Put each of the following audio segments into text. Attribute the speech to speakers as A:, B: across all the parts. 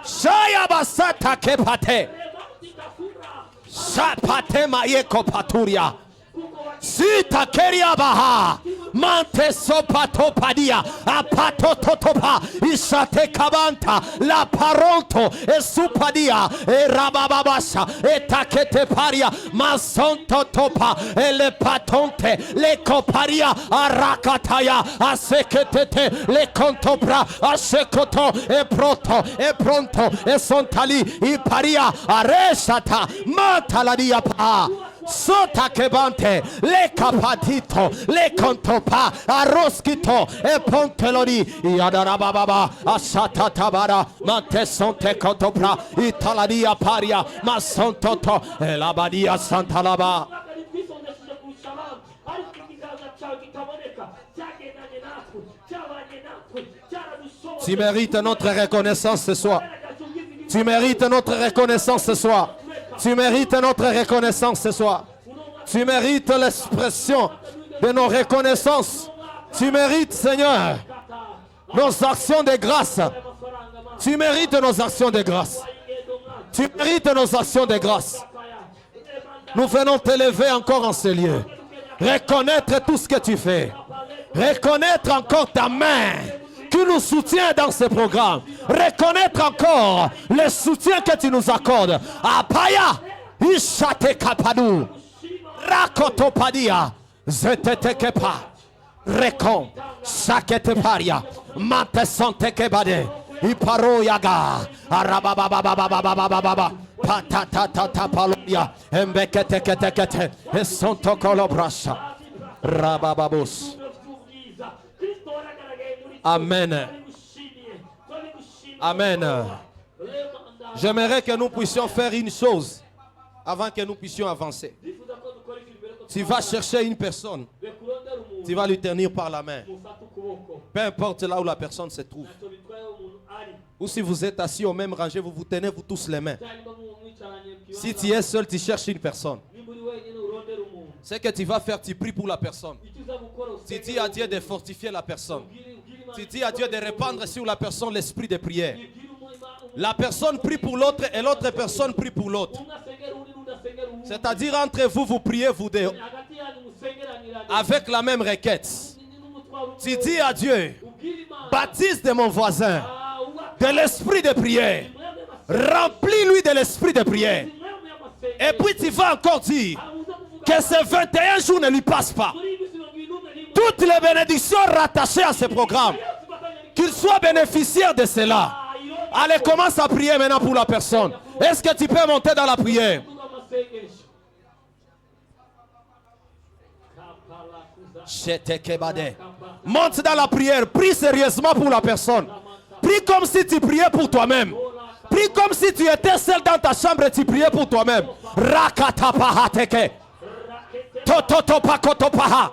A: Shaya basata kepate. Sapate mayeko paturia. Sita keria baha. Mante sopato padia. Apato totopa. Isate kabanta. La paronto. E supadia. E rabababasha. E takete paria. Masonto topa. E le patonte. Le coparia. Arakataya. Aseketete. Le contopra. Asekoto. E pronto. E pronto. E sontali. I paria. Aresata. Mataladia pa. Sota kebante, le capatito, le contopa, arroskito, e pontelori, yadarababa, asata tabara, mantesonte contopra, italadia paria, masontoto, e labadia santalaba. Tu mérites notre reconnaissance ce soir. Tu mérites notre reconnaissance ce soir. Tu mérites notre reconnaissance ce soir. Tu mérites l'expression de nos reconnaissances. Tu mérites, Seigneur, nos actions de grâce. Tu mérites nos actions de grâce. Tu mérites nos actions de grâce. Nous venons t'élever encore en ce lieu. Reconnaître tout ce que tu fais. Reconnaître encore ta main qui nous soutient dans ce programme. Reconnaître encore le soutien que tu nous accordes. Apaya, Ishate Kapadu, Rakotopadia, Zetetekepa, Rekon, Saketeparia, Mantesante Kebade, Iparo Yaga, Arababababababababa, Patatata Palonia, Embeketekete, Esonto Kolobrasha, Rabababus. Amen. Amen. J'aimerais que nous puissions faire une chose avant que nous puissions avancer. Tu vas chercher une personne. Tu vas lui tenir par la main. Peu importe là où la personne se trouve. Ou si vous êtes assis au même rangée, vous vous tenez vous tous les mains. Si tu es seul, tu cherches une personne. Ce que tu vas faire, tu pries pour la personne. Tu dis à Dieu de fortifier la personne. Tu dis à Dieu de répandre sur la personne l'esprit de prière. La personne prie pour l'autre et l'autre personne prie pour l'autre. C'est-à-dire entre vous, vous priez vous deux avec la même requête. Tu dis à Dieu, baptise de mon voisin de l'esprit de prière. Remplis-lui de l'esprit de prière. Et puis tu vas encore dire que ces 21 jours ne lui passent pas. Toutes les bénédictions rattachées à ce programme, qu'il soit bénéficiaire de cela. Allez, commence à prier maintenant pour la personne. Est-ce que tu peux monter dans la prière? Monte dans la prière. Prie sérieusement pour la personne. Prie comme si tu priais pour toi-même. Prie comme si tu étais seul dans ta chambre et tu priais pour toi-même. Rakatapahateke. Tototopakotopaha.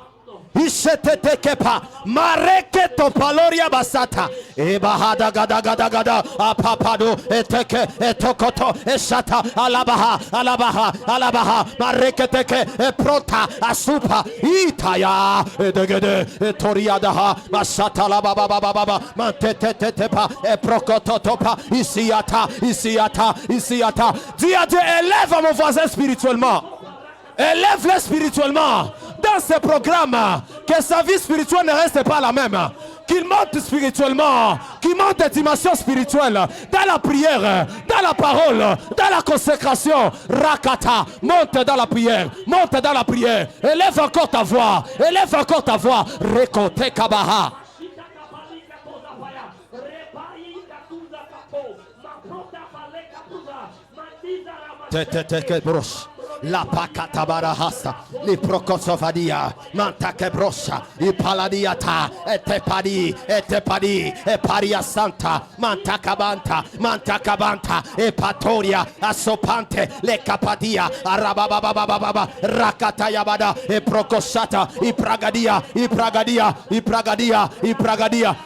A: Ishetetekepa. Mareketo paloria basata. Ebahada gada gada gada. Apapado eteke etokoto eshata alabaha alabaha alabaha. Mareketeke eprota asupa itaya edegede etoriadaha basata lababa baba mantetetepa eprokototopa isiata isiata isiata. Dis à Dieu, élève mon voisin spirituellement. Élève-le spirituellement dans ce programme, que sa vie spirituelle ne reste pas la même, qu'il monte spirituellement, qu'il monte des dimensions spirituelles dans la prière, dans la parole, dans la consécration. Rakata, monte dans la prière, monte dans la prière, élève encore ta voix, élève encore ta voix. Rekote kabaha. La Pacatabarahasa, li Procosovadia, Mantakebrosa, I Paladiata, Etepadi, E Paria Santa, Mantakabanta, E Patoria, Asopante, Le Capadia, Arabababababa, Rakatayabada, E Procosata, I Pragadia.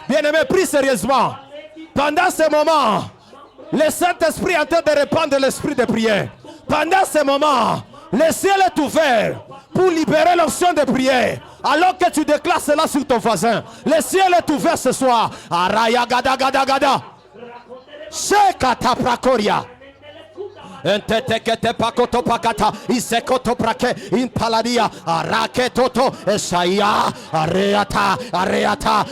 A: Bien-aimé, prie sérieusement. Pendant ce moment, le Saint-Esprit est en train de répandre l'esprit de prière. Pendant ce moment, le ciel est ouvert pour libérer l'onction de prière. Alors que tu déclares cela sur ton voisin, le ciel est ouvert ce soir. Araya gada gada gada. Shekata prakoria. Entetekete pakoto pakata isekoto prake impaladia araketoto esaya areata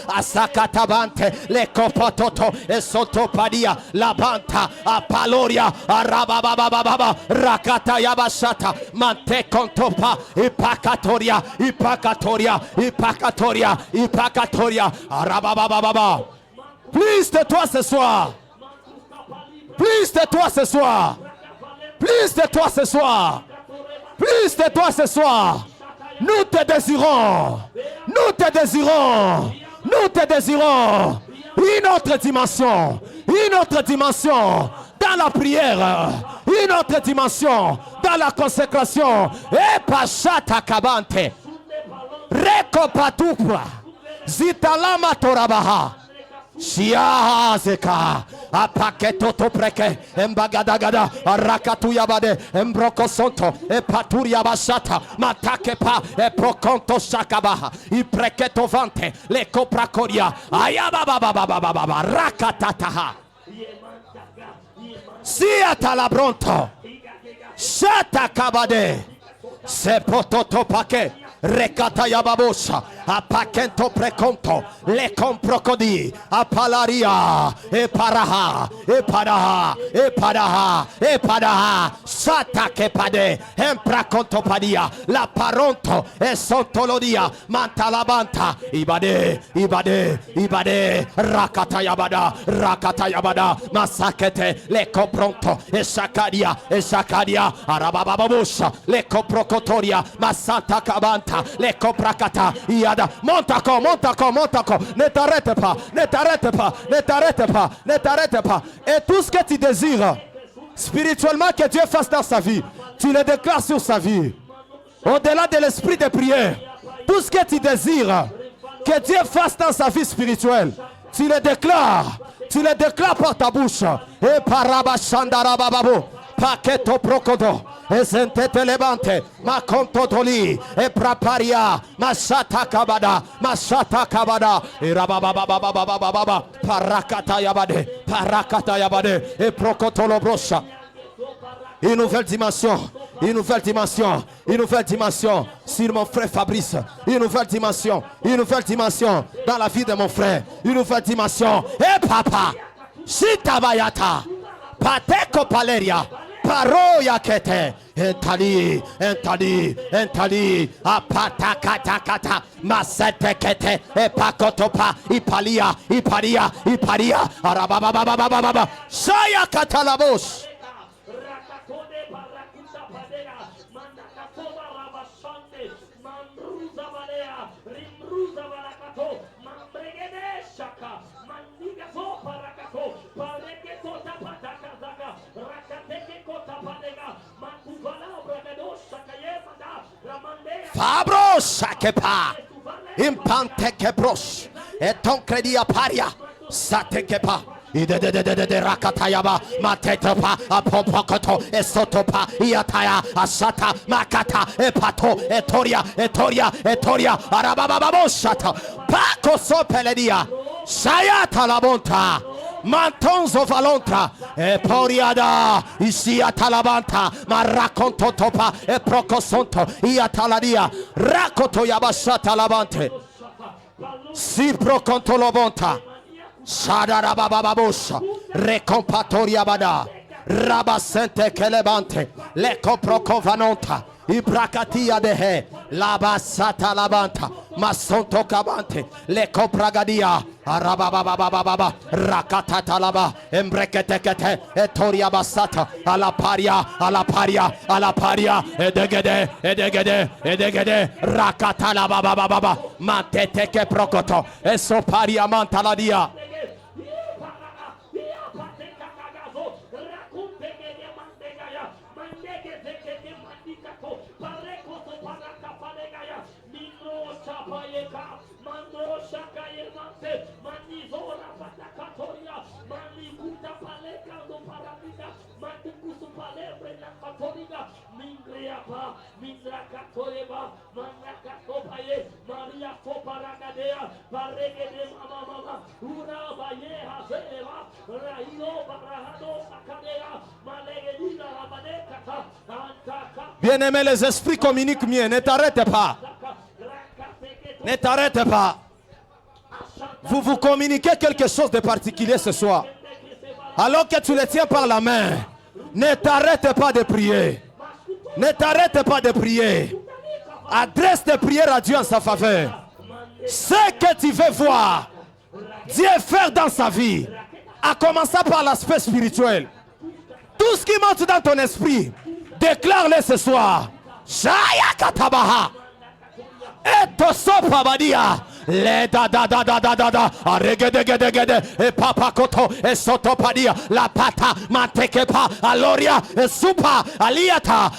A: asakata bante lekopototo esotopadia labanta apaloria arababababa rakata yabashata mante kontopa ipakatoria arababababa. Plus de toi ce soir. Plus de toi ce soir. Plus de toi ce soir. Plus de toi ce soir. Nous te désirons. Nous te désirons. Nous te désirons. Une autre dimension. Une autre dimension dans la prière. Une autre dimension dans la consécration. Et pachata kabante. Rekopatupra. Zitalama torabaha. Shia zeka apaketo to preke embagadagada arakatuyabade embrokosonto epaturia basata matakepa eprokonto shakabaha ipreketo vante le copracoria ayababababababa rakatataha siatalabronto shata kabade sepototo pake Rekata yababosa, apakento preconto, le comprocodi, apalaria, epadaha, sata che pade, empraconto padia, la paronto, e sontolodia, mantalabanta, ibade, rakata yabada, masakete, le compronto, e sakadia, arabababosa, le comprocotoria, masanta cabanta. Les coprakata, yada, monte encore. Ne t'arrête pas. Et tout ce que tu désires, spirituellement, que Dieu fasse dans sa vie, tu le déclares sur sa vie. Au-delà de l'esprit de prière, tout ce que tu désires, que Dieu fasse dans sa vie spirituelle, tu le déclares par ta bouche. Et parabashandarababo, paqueto procodo. Esentete levante, ma contotoli, e praparia, masata kabada, e rabababababababa, parakata yabade, e procotolo brocha. Une nouvelle dimension sur mon frère Fabrice. Une nouvelle dimension dans la vie de mon frère. Une nouvelle dimension. Et papa, Shitabayata, Pateko Paleria. Paroya kete entali apatakatakata masete kete epakotopa ipalia arababababababa shaya katalabos Fabro sakepa impante kebros et ton crédit à paria satekepa de rakatayaba matetepa apopokoto esotopa iataya asata makata epato etoria arababababosata pako sopeledia sayata la bonta Mantonzo valontra e poriada isi atalabanta ma racconto topa e procosonto iataladia rakoto yabashata labante si proconto lobonta sadarabababosha recompatoria bada rabasente kelebante le coprocovanonta ibrakatia dehe labasata labanta masonto kabante le copragadia Arabababababa, Rakatatalaba, Embreketekete, Etoria Basata, Alaparia, Alaparia, Alaparia, Edegede, Rakatalabababa, Mateteke Prokoto, Esoparia Mantaladia. Bien-aimés, les esprits communiquent mieux. Ne t'arrêtez pas. Ne t'arrêtez pas. Vous communiquez quelque chose de particulier ce soir. Alors que tu les tiens par la main, ne t'arrête pas de prier. Ne t'arrête pas de prier. Adresse tes prières à Dieu en sa faveur. Ce que tu veux voir Dieu faire dans sa vie, à commencer par l'aspect spirituel. Tout ce qui monte dans ton esprit, déclare-le ce soir. Shaya katabaha. Et tosopa badia. Le da da da da da da da aregedegedegede e papa koto e sotopadia la pata mantekepa aloria e supa aliata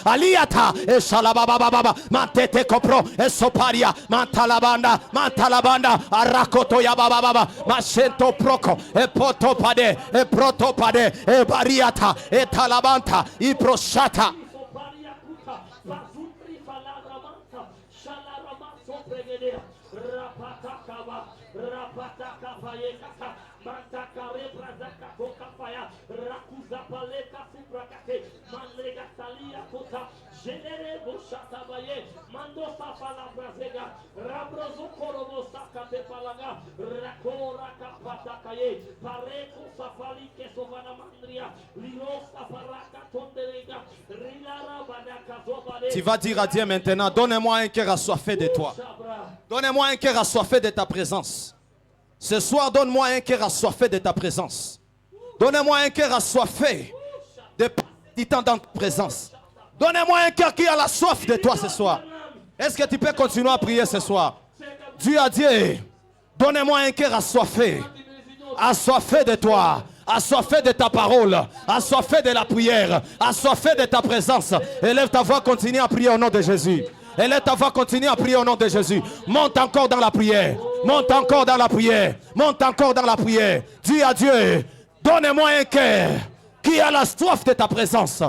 A: e shalabababa mantete kopro e soparia mantalabanda arakoto ya bababa mashento proko e potopade e protopade e bariata e talabanta i proshata. Tu vas dire à Dieu maintenant, donne-moi un cœur assoiffé de toi. Donne-moi un cœur assoiffé de ta présence. Ce soir, donne-moi un cœur assoiffé de ta présence. Donne-moi un cœur assoiffé de passer temps dans ta présence. Donne-moi un cœur qui a la soif de toi ce soir. Est-ce que tu peux continuer à prier ce soir? Dieu a dit, donne-moi un cœur assoiffé. Assoiffé de toi. Assoiffé de ta parole. Assoiffé de la prière. Assoiffé de ta présence. Élève ta voix, continue à prier au nom de Jésus. Élève ta voix, continue à prier au nom de Jésus. Monte encore dans la prière. Monte encore dans la prière. Monte encore dans la prière. Dis à Dieu, donne-moi un cœur qui a la soif de ta présence.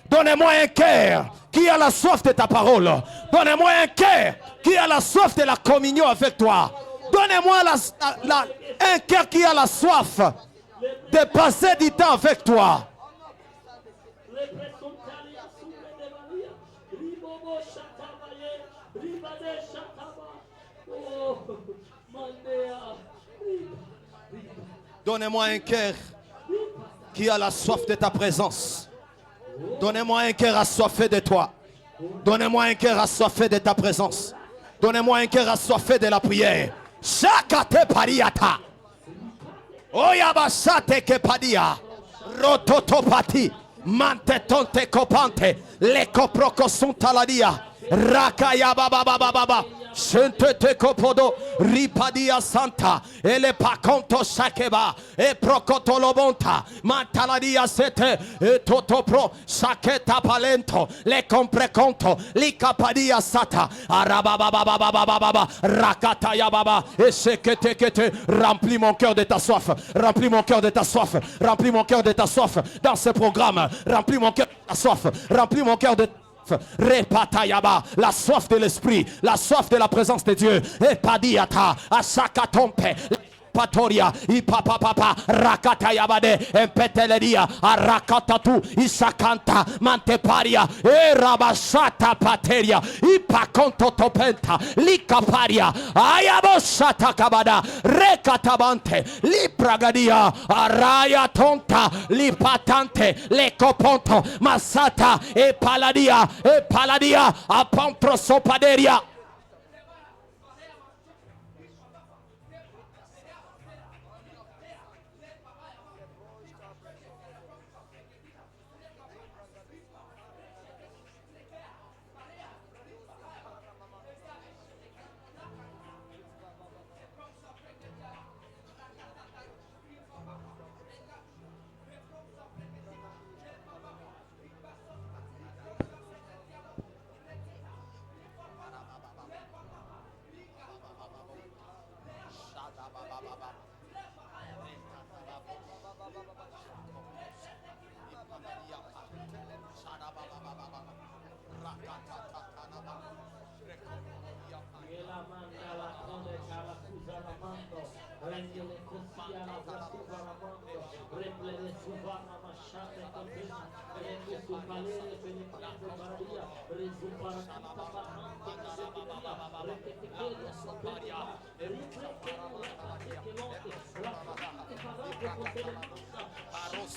A: Donnez-moi un cœur qui a la soif de ta parole. Donnez-moi un cœur qui a la soif de la communion avec toi. Donnez-moi un cœur qui a la soif de passer du temps avec toi. Donnez-moi un cœur qui a la soif de ta présence. Donnez-moi un cœur assoiffé de toi. Donnez-moi un cœur assoiffé de ta présence. Donnez-moi un cœur assoiffé de la prière. Shakate pariata. Oyabasate kepadia. Rototopati. Mantetonte copante. Le coprocosuntaladia. Rakaya baba baba baba. Shentete kopodo ripadia santa ele pakonto sakeba e prokotolobonta mantaladia sete e totopro saketa palento le compreconto li capadia sata arabababababababa rakata ya baba et sekete remplis mon cœur de ta soif, remplis mon cœur de ta soif, remplis mon cœur de ta soif dans ce programme, remplis mon cœur de ta soif, remplis mon cœur de Repatayaba, la soif de l'esprit, la soif de la présence de Dieu. Epadiata, asakatompe. Patoria, ipapa papa, rakatayabade, empeteleria, arakatatu, isakanta, manteparia, erabasata pateria, ipakonto topenta, likaparia, ayabosata kabada, rekatabante, lipragadia, araya tonta, lipatante, lekoponto, masata, e paladia, apontrosopaderia.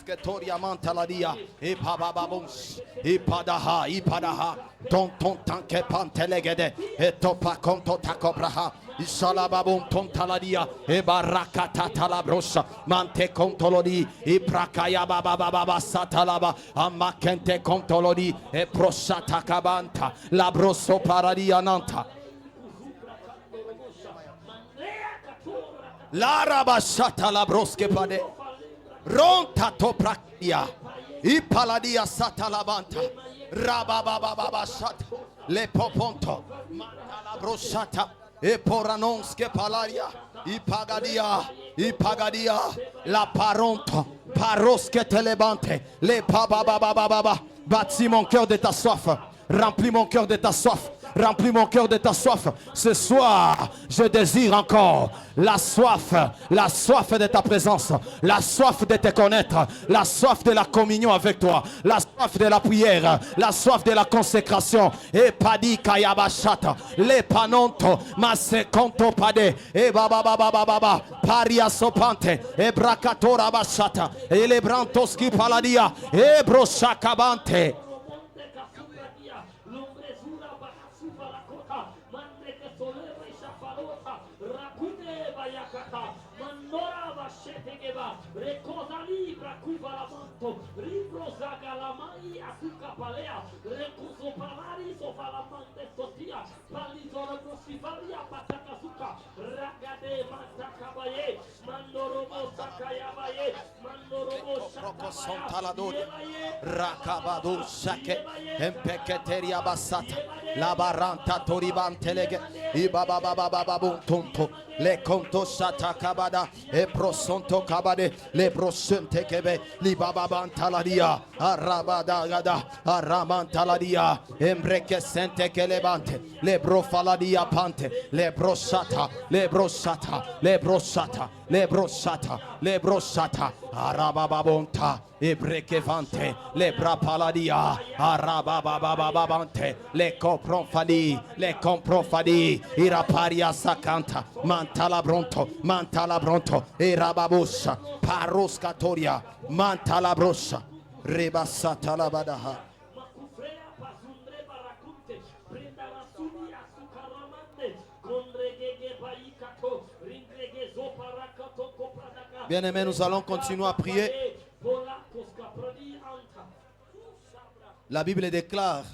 A: Ketoria mantaladia e babababons e padaha ton tanke pantelegede e topa konto takobraha isalababon tontaladia e barakata talabrosa mante kontolodi e prakaya babababa satalaba amakente kontolodi e prosata kabanta labroso paradia nanta larabasata labroske pade Ronta toprakia, ipaladia satalabanta, rababababa sat, le poponto, mantala brosata, e poranonske palaria, ipagadia, la paronto, paroske telebante, le bababababa, bâtis mon cœur de ta soif, remplis mon cœur de ta soif. Remplis mon cœur de ta soif. Ce soir, je désire encore la soif de ta présence, la soif de te connaître, la soif de la communion avec toi, la soif de la prière, la soif de la consécration. Et padi kayabashata, le panonto, masse konto pade, et baba paria sopante, et brakatora bashata, et le brantoski paladia, et broshakabante. Rakabado shake empeketeria basata la baranta toribantelege ibaba baba tonto le conto shata kabada e prosonto kabade le prosente kebe li baba bantaladia arabada gada aramantaladia embreke sente kelebante le brofaladia pante le brosata arabababonta ebrekevante le brapaladia arababababante le comprofadi iraparia sakanta mantala bronto erababosha paroscatoria mantala brosha rebasata la badaha. Bien-aimés, nous allons continuer à prier. La Bible déclare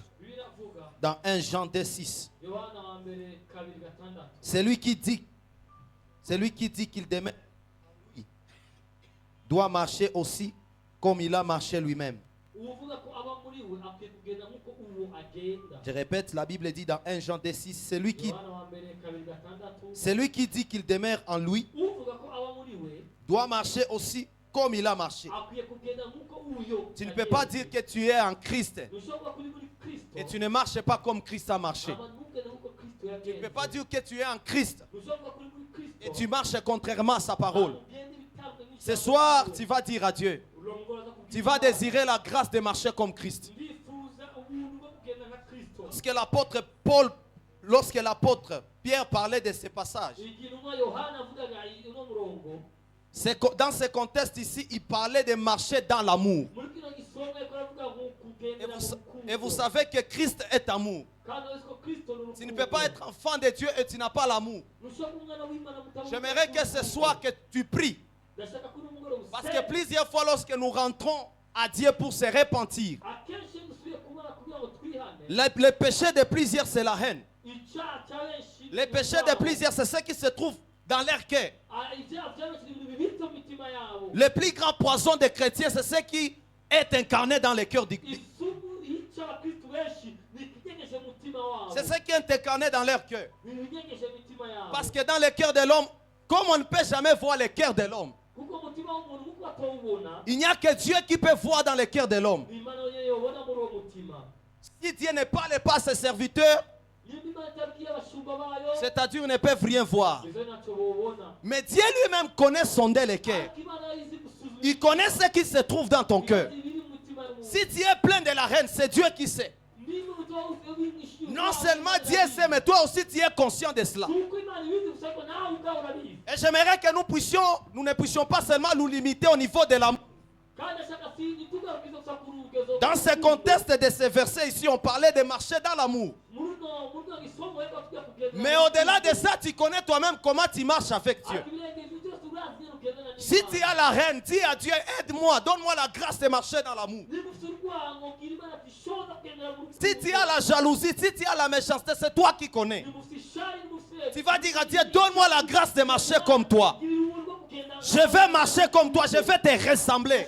A: dans 1 Jean 2,6 celui qui dit qu'il demeure doit marcher aussi comme il a marché lui-même. Je répète, la Bible dit dans 1 Jean 2,6 celui qui dit qu'il demeure en lui doit marcher aussi comme il a marché. Tu ne peux pas dire que tu es en Christ et tu ne marches pas comme Christ a marché. Tu ne peux pas dire que tu es en Christ et tu marches contrairement à sa parole. Ce soir, tu vas dire à Dieu, tu vas désirer la grâce de marcher comme Christ. Lorsque l'apôtre Pierre parlait de ces passages, dans ce contexte ici, il parlait de marcher dans l'amour. Et vous savez que Christ est amour. Tu ne peux pas être enfant de Dieu et tu n'as pas l'amour. J'aimerais que ce soir que tu pries. Parce que plusieurs fois lorsque nous rentrons à Dieu pour se repentir, le péché de plusieurs c'est la haine. Le péché de plusieurs c'est ce qui se trouve dans leur cœur. Le plus grand poison des chrétiens c'est ce qui est incarné dans le cœur du Christ. C'est ce qui est incarné dans leur cœur. Parce que dans le cœur de l'homme, comme on ne peut jamais voir le cœur de l'homme, il n'y a que Dieu qui peut voir dans le cœur de l'homme. Si Dieu ne parle pas à ses serviteurs, c'est-à-dire ils ne peuvent rien voir. Mais Dieu lui-même connaît sonder le cœur. Il connaît ce qui se trouve dans ton cœur. Si tu es plein de la haine, c'est Dieu qui sait. Non seulement Dieu sait, mais toi aussi tu es conscient de cela. Et j'aimerais que nous ne puissions pas seulement nous limiter au niveau de l'amour. Dans ce contexte de ces versets ici, on parlait de marcher dans l'amour. Mais au-delà de ça, tu connais toi-même comment tu marches avec Dieu. Si tu as la haine, dis à Dieu, aide-moi, donne-moi la grâce de marcher dans l'amour. Si tu as la jalousie, si tu as la méchanceté, c'est toi qui connais. Tu vas dire à Dieu, donne-moi la grâce de marcher comme toi. Je vais marcher comme toi, je vais te ressembler.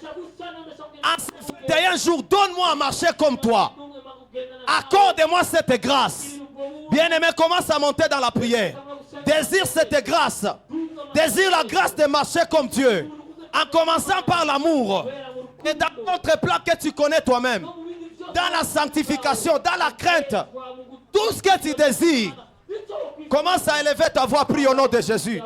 A: En ces 21 jours, donne-moi à marcher comme toi. Accorde-moi cette grâce. Bien-aimé, commence à monter dans la prière. Désire cette grâce. Désire la grâce de marcher comme Dieu. En commençant par l'amour. Et dans notre plan que tu connais toi-même. Dans la sanctification, dans la crainte. Tout ce que tu désires. Commence à élever ta voix, prie au nom de Jésus.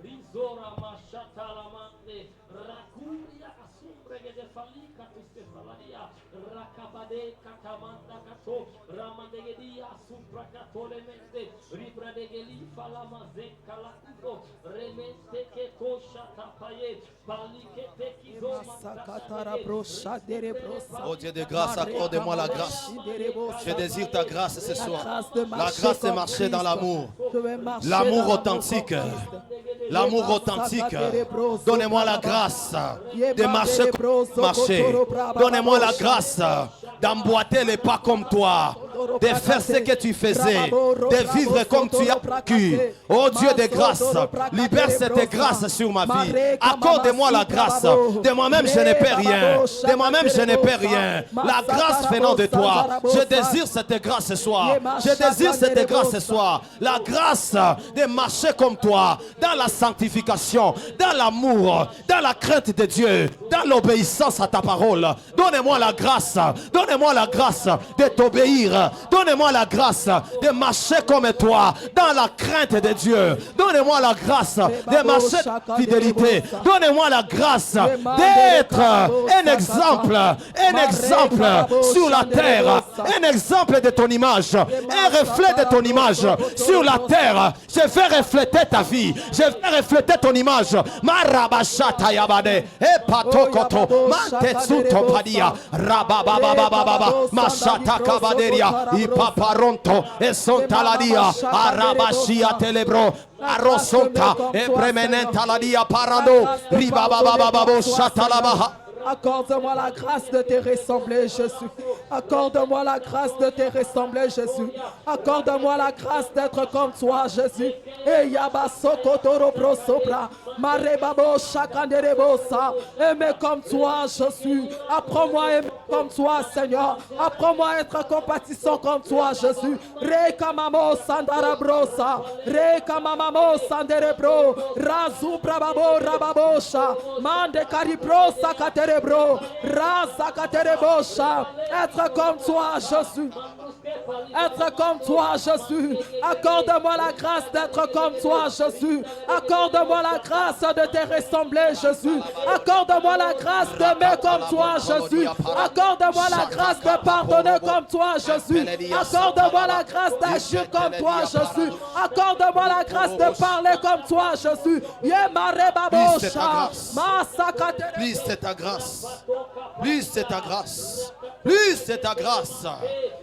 B: Rizora mashata lamande rakuria asumbre de falika tusefalaria rakabade katamanda kato ramandegedia supra katolemente ribradegeli falamazen kalakudo remente ke tosha tapaye balikete kizo
C: Sakatara brocha dere brosa.
A: Oh Dieu de grâce, accorde-moi la grâce. Je désire ta grâce ce soir. La grâce de marcher dans l'amour. L'amour authentique. L'amour authentique. Donnez-moi la grâce de marcher comme marcher. Donnez-moi la grâce d'emboîter les pas comme toi. De faire ce que tu faisais. De vivre comme tu as vécu. Oh Dieu de grâce, libère cette grâce sur ma vie. Accorde-moi la grâce. De moi-même je ne peux rien. De moi-même je ne peux rien. La grâce venant de toi. Je désire cette grâce ce soir. Je désire cette grâce ce soir. La grâce de marcher comme toi. Dans la sanctification. Dans l'amour. Dans la crainte de Dieu. Dans l'obéissance à ta parole. Donnez-moi la grâce. Donnez-moi la grâce de t'obéir. Donnez-moi la grâce de marcher comme toi dans la crainte de Dieu. Donnez-moi la grâce de marcher dans la fidélité. Donnez-moi la grâce d'être un exemple sur la terre. Un exemple de ton image. Un reflet de ton image sur la terre. Je vais refléter ta vie. Je vais refléter ton image. Marabashata yabade. Epatokoto. Mantetsuto padia. Rababababababa. Mashata kabaderia. Ipaparonto e sontaladia arabashia telebro arosonta e premenenta ladia parando ribababababo shatalabaha.
C: Accorde-moi la grâce de te ressembler, Jésus. Accorde-moi la grâce de te ressembler, Jésus. Accorde-moi la grâce d'être comme toi, Jésus. Et yabasokotoro prosopra. Marebabo chakanderebosa. Aimer comme toi, Jésus. Apprends-moi à aimer comme toi, Seigneur. Apprends-moi à être compatissant comme toi, Jésus. Rekamamo sandarabrosa. Rekamamamo sanderebro. Razu brababo rababosha. Mande karibrosa katere. Être comme toi, Jésus. Être comme toi, Jésus. Accorde-moi la grâce d'être comme toi, Jésus. Accorde-moi la grâce de te ressembler, Jésus. Accorde-moi la grâce d'aimer comme toi, Jésus. Accorde-moi la grâce de pardonner comme toi, Jésus. Accorde-moi la grâce d'agir comme toi, Jésus. Accorde-moi la grâce de parler comme toi, Jésus.
A: Plus c'est ta grâce. Plus c'est ta grâce. Plus c'est ta grâce.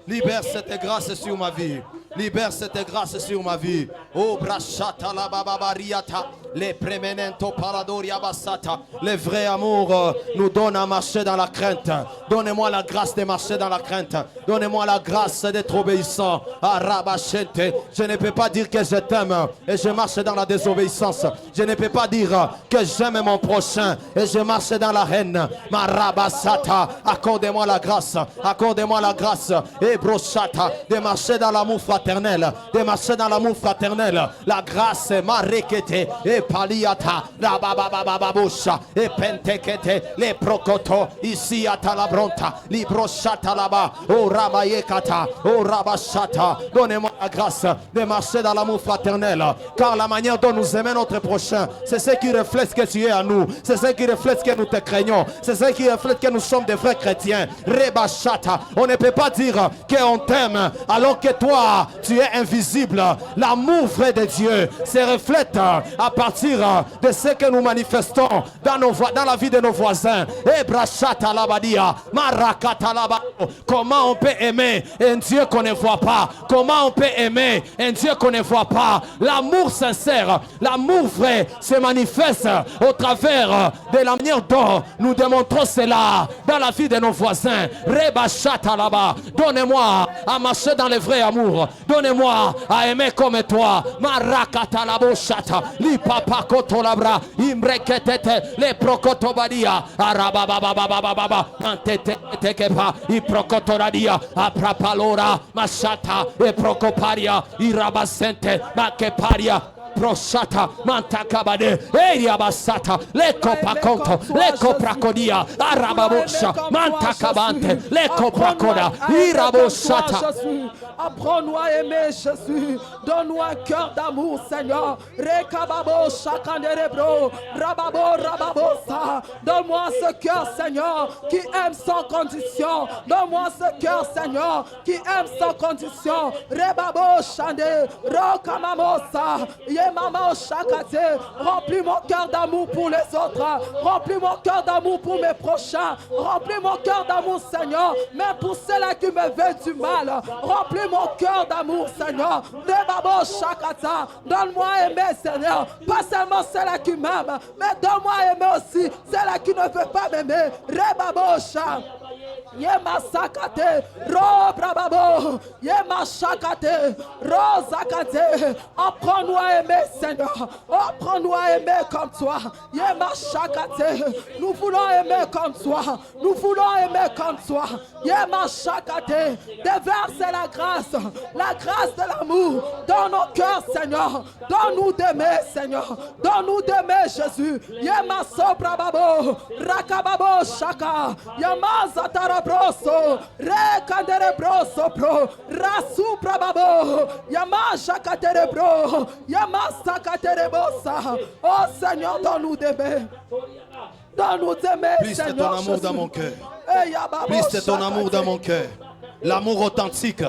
A: Libère cette grâce sur ma vie. Libère cette grâce sur ma vie. Oh brachata la bababariata. Les premenento paradoria basata. Le vrai amour nous donne à marcher dans la crainte. Donnez-moi la grâce de marcher dans la crainte. Donnez-moi la grâce d'être obéissant. Arabachente. Je ne peux pas dire que je t'aime et je marche dans la désobéissance. Je ne peux pas dire que j'aime mon prochain et je marche dans la haine. Marabasata. Accordez-moi la grâce. Accordez-moi la grâce. Et brochata de marcher dans l'amour fraternel. fraternel, de marcher dans l'amour fraternel. La grâce, marekete, et paliata, la babababababusha, et pentekete, les prokoto, ici à talabronta, librochata là-bas, oh rabayekata, oh rabashata. Donnez-moi la grâce de marcher dans l'amour fraternel, car la manière dont nous aimons notre prochain, c'est ce qui reflète ce que tu es à nous, c'est ce qui reflète ce que nous te craignons, c'est ce qui reflète que nous sommes des vrais chrétiens. Rebashata, on ne peut pas dire qu'on t'aime alors que toi tu es invisible. L'amour vrai de Dieu se reflète à partir de ce que nous manifestons dans la vie de nos voisins. Ebrashata labadia, marakata labado. Comment on peut aimer un Dieu qu'on ne voit pas? Comment on peut aimer un Dieu qu'on ne voit pas? L'amour sincère, l'amour vrai se manifeste au travers de la manière dont nous démontrons cela dans la vie de nos voisins. Rebashata là-bas. Donnez-moi à marcher dans le vrai amour. Donnez-moi à aimer comme toi. Marakata laboshata. Li papa koto labra. Imreketete. Le prokoto badia. Arababababababa. Mantete tekepa. I prokoto radia. Aprapalora. Mashata. E prokoparia. Irabasente. Makeparia. Prosata, Mantakabade, Eriabasata, Leko Pakonto, Leko Prakodia, Arababosha, Mantakabante, Leko Prakoda, Irabosata.
C: Apprends-nous à aimer Jésus. Donne-nous un cœur d'amour, Seigneur. Rekababo, Chakanderebro, Rababo, Rababosa. Donne-moi ce cœur, Seigneur, qui aime sans condition. Donne-moi ce cœur, Seigneur, qui aime sans condition. Rebabo, Chande, Rokamamosa. Maman Chakate, remplis mon cœur d'amour pour les autres, remplis mon cœur d'amour pour mes prochains, remplis mon cœur d'amour, Seigneur, même pour ceux-là qui me veulent du mal, remplis mon cœur d'amour, Seigneur. Rebabo Chakata, donne-moi à aimer, Seigneur, pas seulement ceux-là qui m'aiment, mais donne-moi à aimer aussi ceux-là qui ne veulent pas m'aimer. Rebabo Chakata. Yema sakate, ro brababo, yema shakate, ro zakate. Apprends-nous à aimer, Seigneur. Apprends-nous à aimer comme toi. Yema shakate. Nous voulons aimer comme toi. Nous voulons aimer comme toi. Yema shakate. Déverse la grâce de l'amour dans nos cœurs, Seigneur. Donne-nous d'aimer, Seigneur. Donne-nous d'aimer, Jésus. Yema so brababo, rakababo shaka, yema zatara. Broso, rekandere broso pro, rasu brababo, yama shakatere bro, yama sakatere bosa. Oh Seigneur, donne-nous d'aimer. Donne-nous d'aimer,
A: Plus de ton amour dans mon cœur. Plus de ton amour dans mon cœur. L'amour authentique,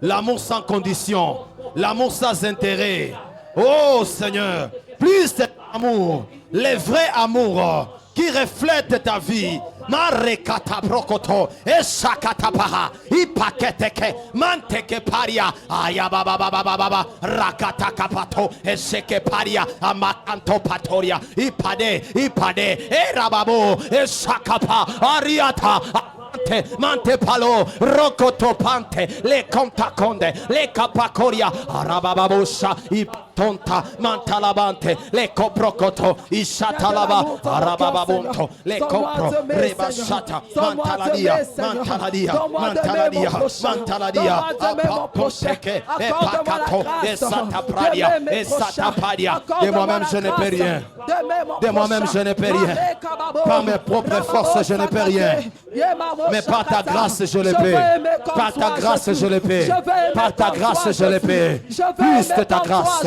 A: l'amour sans condition, l'amour sans intérêt. Oh Seigneur, plus de ton amour, le vrai amour qui reflète ta vie. Marekata brokoto, eshakata paha, ipaketeke, manteke paria, ayabababababa, rakata kapato, esheke paria, amakanto patoria, ipade, erababo, eshakapa, ariata. Mante palo, rokoto pante, le contaconde, le capacoria, arabababosha, tonta, mantalabante, le coprocoto, ishatalaba, arabababonto, le compro, rebashata, mantaladia, apapoteke, epacato, esatapradia, esatapadia. De moi-même je ne peux rien. De moi-même je ne peux rien. Par mes propres forces je ne peux rien. Mais par ta grâce je le peux. Par ta grâce je le peux. Par ta grâce je le peux. Plus de ta grâce.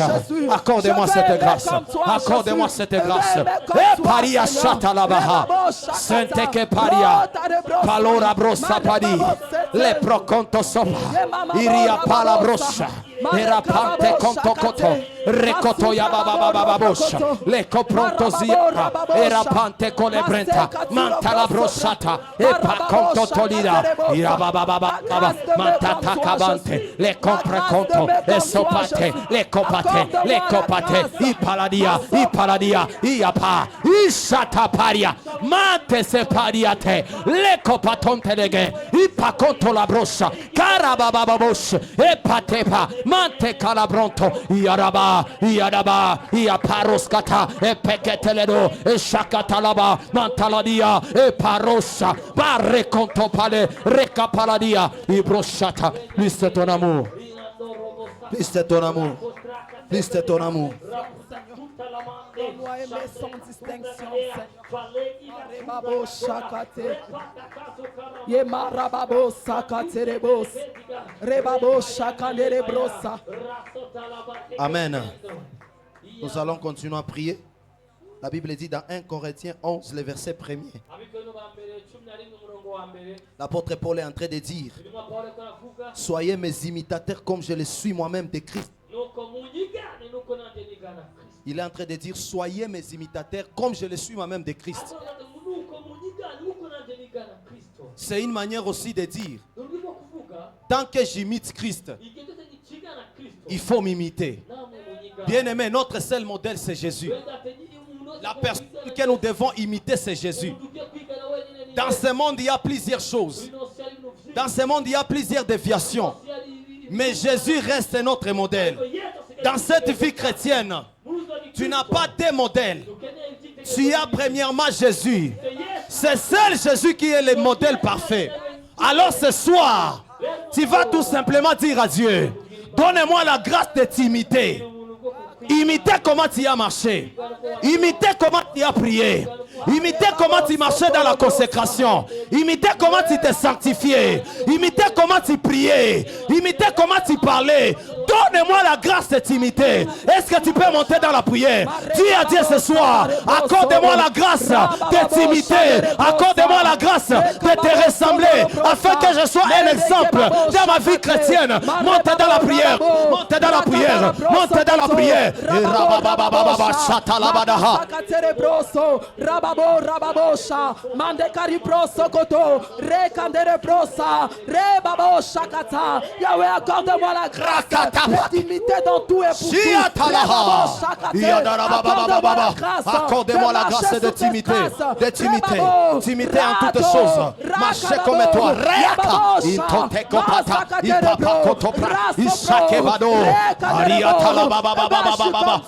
A: Accorde-moi cette grâce. Accorde-moi cette grâce. Et paria chata labaha. Sente que paria. Palora brossa padi. Le proconto sopa. Iria pala brossa. Era pante conto coto. Recoto ya bababababosha. Le copronto zia. Era pante con le brenta. Manta la brossata. E pa conto tolida. Ira bababababa. Mantata cabante. Le compre conto. E sopate. Le copate. Le copate. I paladia. I paladia. I apa. I shata paria. Mante se pariate. Le copatonte lege. I pa conto la brossa. Carabababosh. E patepa. Mante calabronto. I araba. Iadaba, Iaparoskata, e Peketeledo, e Shakatalaba, Mantaladia, e Parosa, Barrecontopale, Recapaladia, Ibroshata, plus de ton amour. Plus de ton amour. Plus de ton amour.
C: Donne-nous à aimer sans distinction, Seigneur. Rebabo shakate. Yema rababo sakate rebos. Rebabo shakande rebrosa.
A: Amen. Nous allons continuer à prier. La Bible dit dans 1 Corinthiens 11, le verset 1er. L'apôtre Paul est en train de dire: soyez mes imitateurs comme je le suis moi-même de Christ. Il est en train de dire: soyez mes imitateurs comme je le suis moi-même de Christ. C'est une manière aussi de dire: tant que j'imite Christ, il faut m'imiter. Bien-aimé, notre seul modèle, c'est Jésus. La personne que nous devons imiter, c'est Jésus. Dans ce monde, il y a plusieurs choses. Dans ce monde, il y a plusieurs déviations. Mais Jésus reste notre modèle. Dans cette vie chrétienne, tu n'as pas de modèle. Tu as premièrement Jésus. C'est seul Jésus qui est le modèle parfait. Alors ce soir, tu vas tout simplement dire à Dieu: donne-moi la grâce de t'imiter. Imiter comment tu as marché. Imiter comment tu as prié. Imiter comment tu marchais dans la consécration. Imiter comment tu t'es sanctifié. Imiter comment tu priais. Imiter comment tu parlais. Donne-moi la grâce de t'imiter. Est-ce que tu peux monter dans la prière? Dis à Dieu ce soir: accorde-moi la grâce de t'imiter. Accorde-moi la grâce de te ressembler, afin que je sois un exemple dans ma vie chrétienne. Monte dans la prière. Monte dans la prière. Monte dans la prière.
C: Yahweh, accorde-moi la grâce d'imiter dans tout et
A: accorde-moi la grâce de t'imiter. De t'imiter en toutes choses. Marcher comme toi.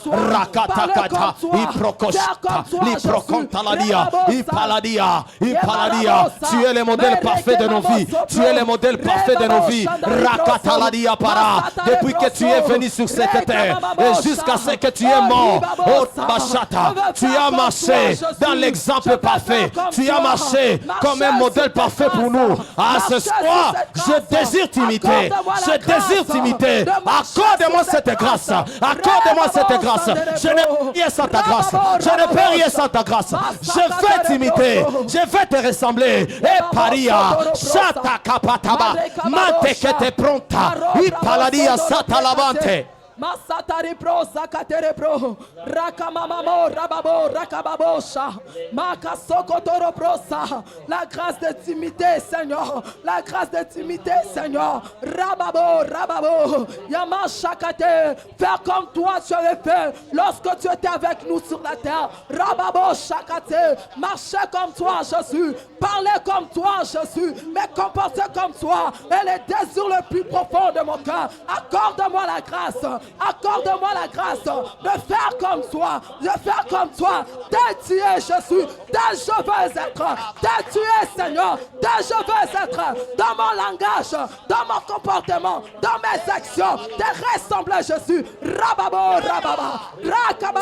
A: Rakatakata, Iprokoshta, Liprokontaladia, Ipaladia, Ipaladia. Tu es le modèle parfait de nos vies. Tu es le modèle parfait de nos vies. Rakataladia para. Depuis que tu es venu sur cette terre et jusqu'à ce que tu es mort, oh Bachata, tu as marché dans l'exemple parfait. Tu as marché comme un modèle parfait pour nous. À ce soir, je désire t'imiter. Je désire t'imiter. Accorde-moi cette grâce. Accorde-moi cette grâce. Je ne peux rien sans ta grâce. Je ne peux rien sans ta grâce. Je vais t'imiter. Je vais te ressembler. Et paria, chata kapataba, mante que te pronta, y paladia sata lavante.
C: Masatari pro sakatere pro rakamamamo rababo rakababosha makasokotoro prosa. La grâce de t'imiter, Seigneur. La grâce de t'imiter, Seigneur. Rababo yamashakate. Faire comme toi tu avais fait lorsque tu étais avec nous sur la terre. Rababo shakate. Marcher comme toi, Jésus. Parler comme toi, Jésus. Me comporter comme toi. Et les désirs le plus profond de mon cœur. Accorde-moi la grâce. Accorde-moi la grâce de faire comme toi, de faire comme toi. Tel tu es, Jésus, tel je veux être, tel tu es, Seigneur, tel je veux être, dans mon langage, dans mon comportement, dans mes actions, de ressembler à Jésus. Rababo,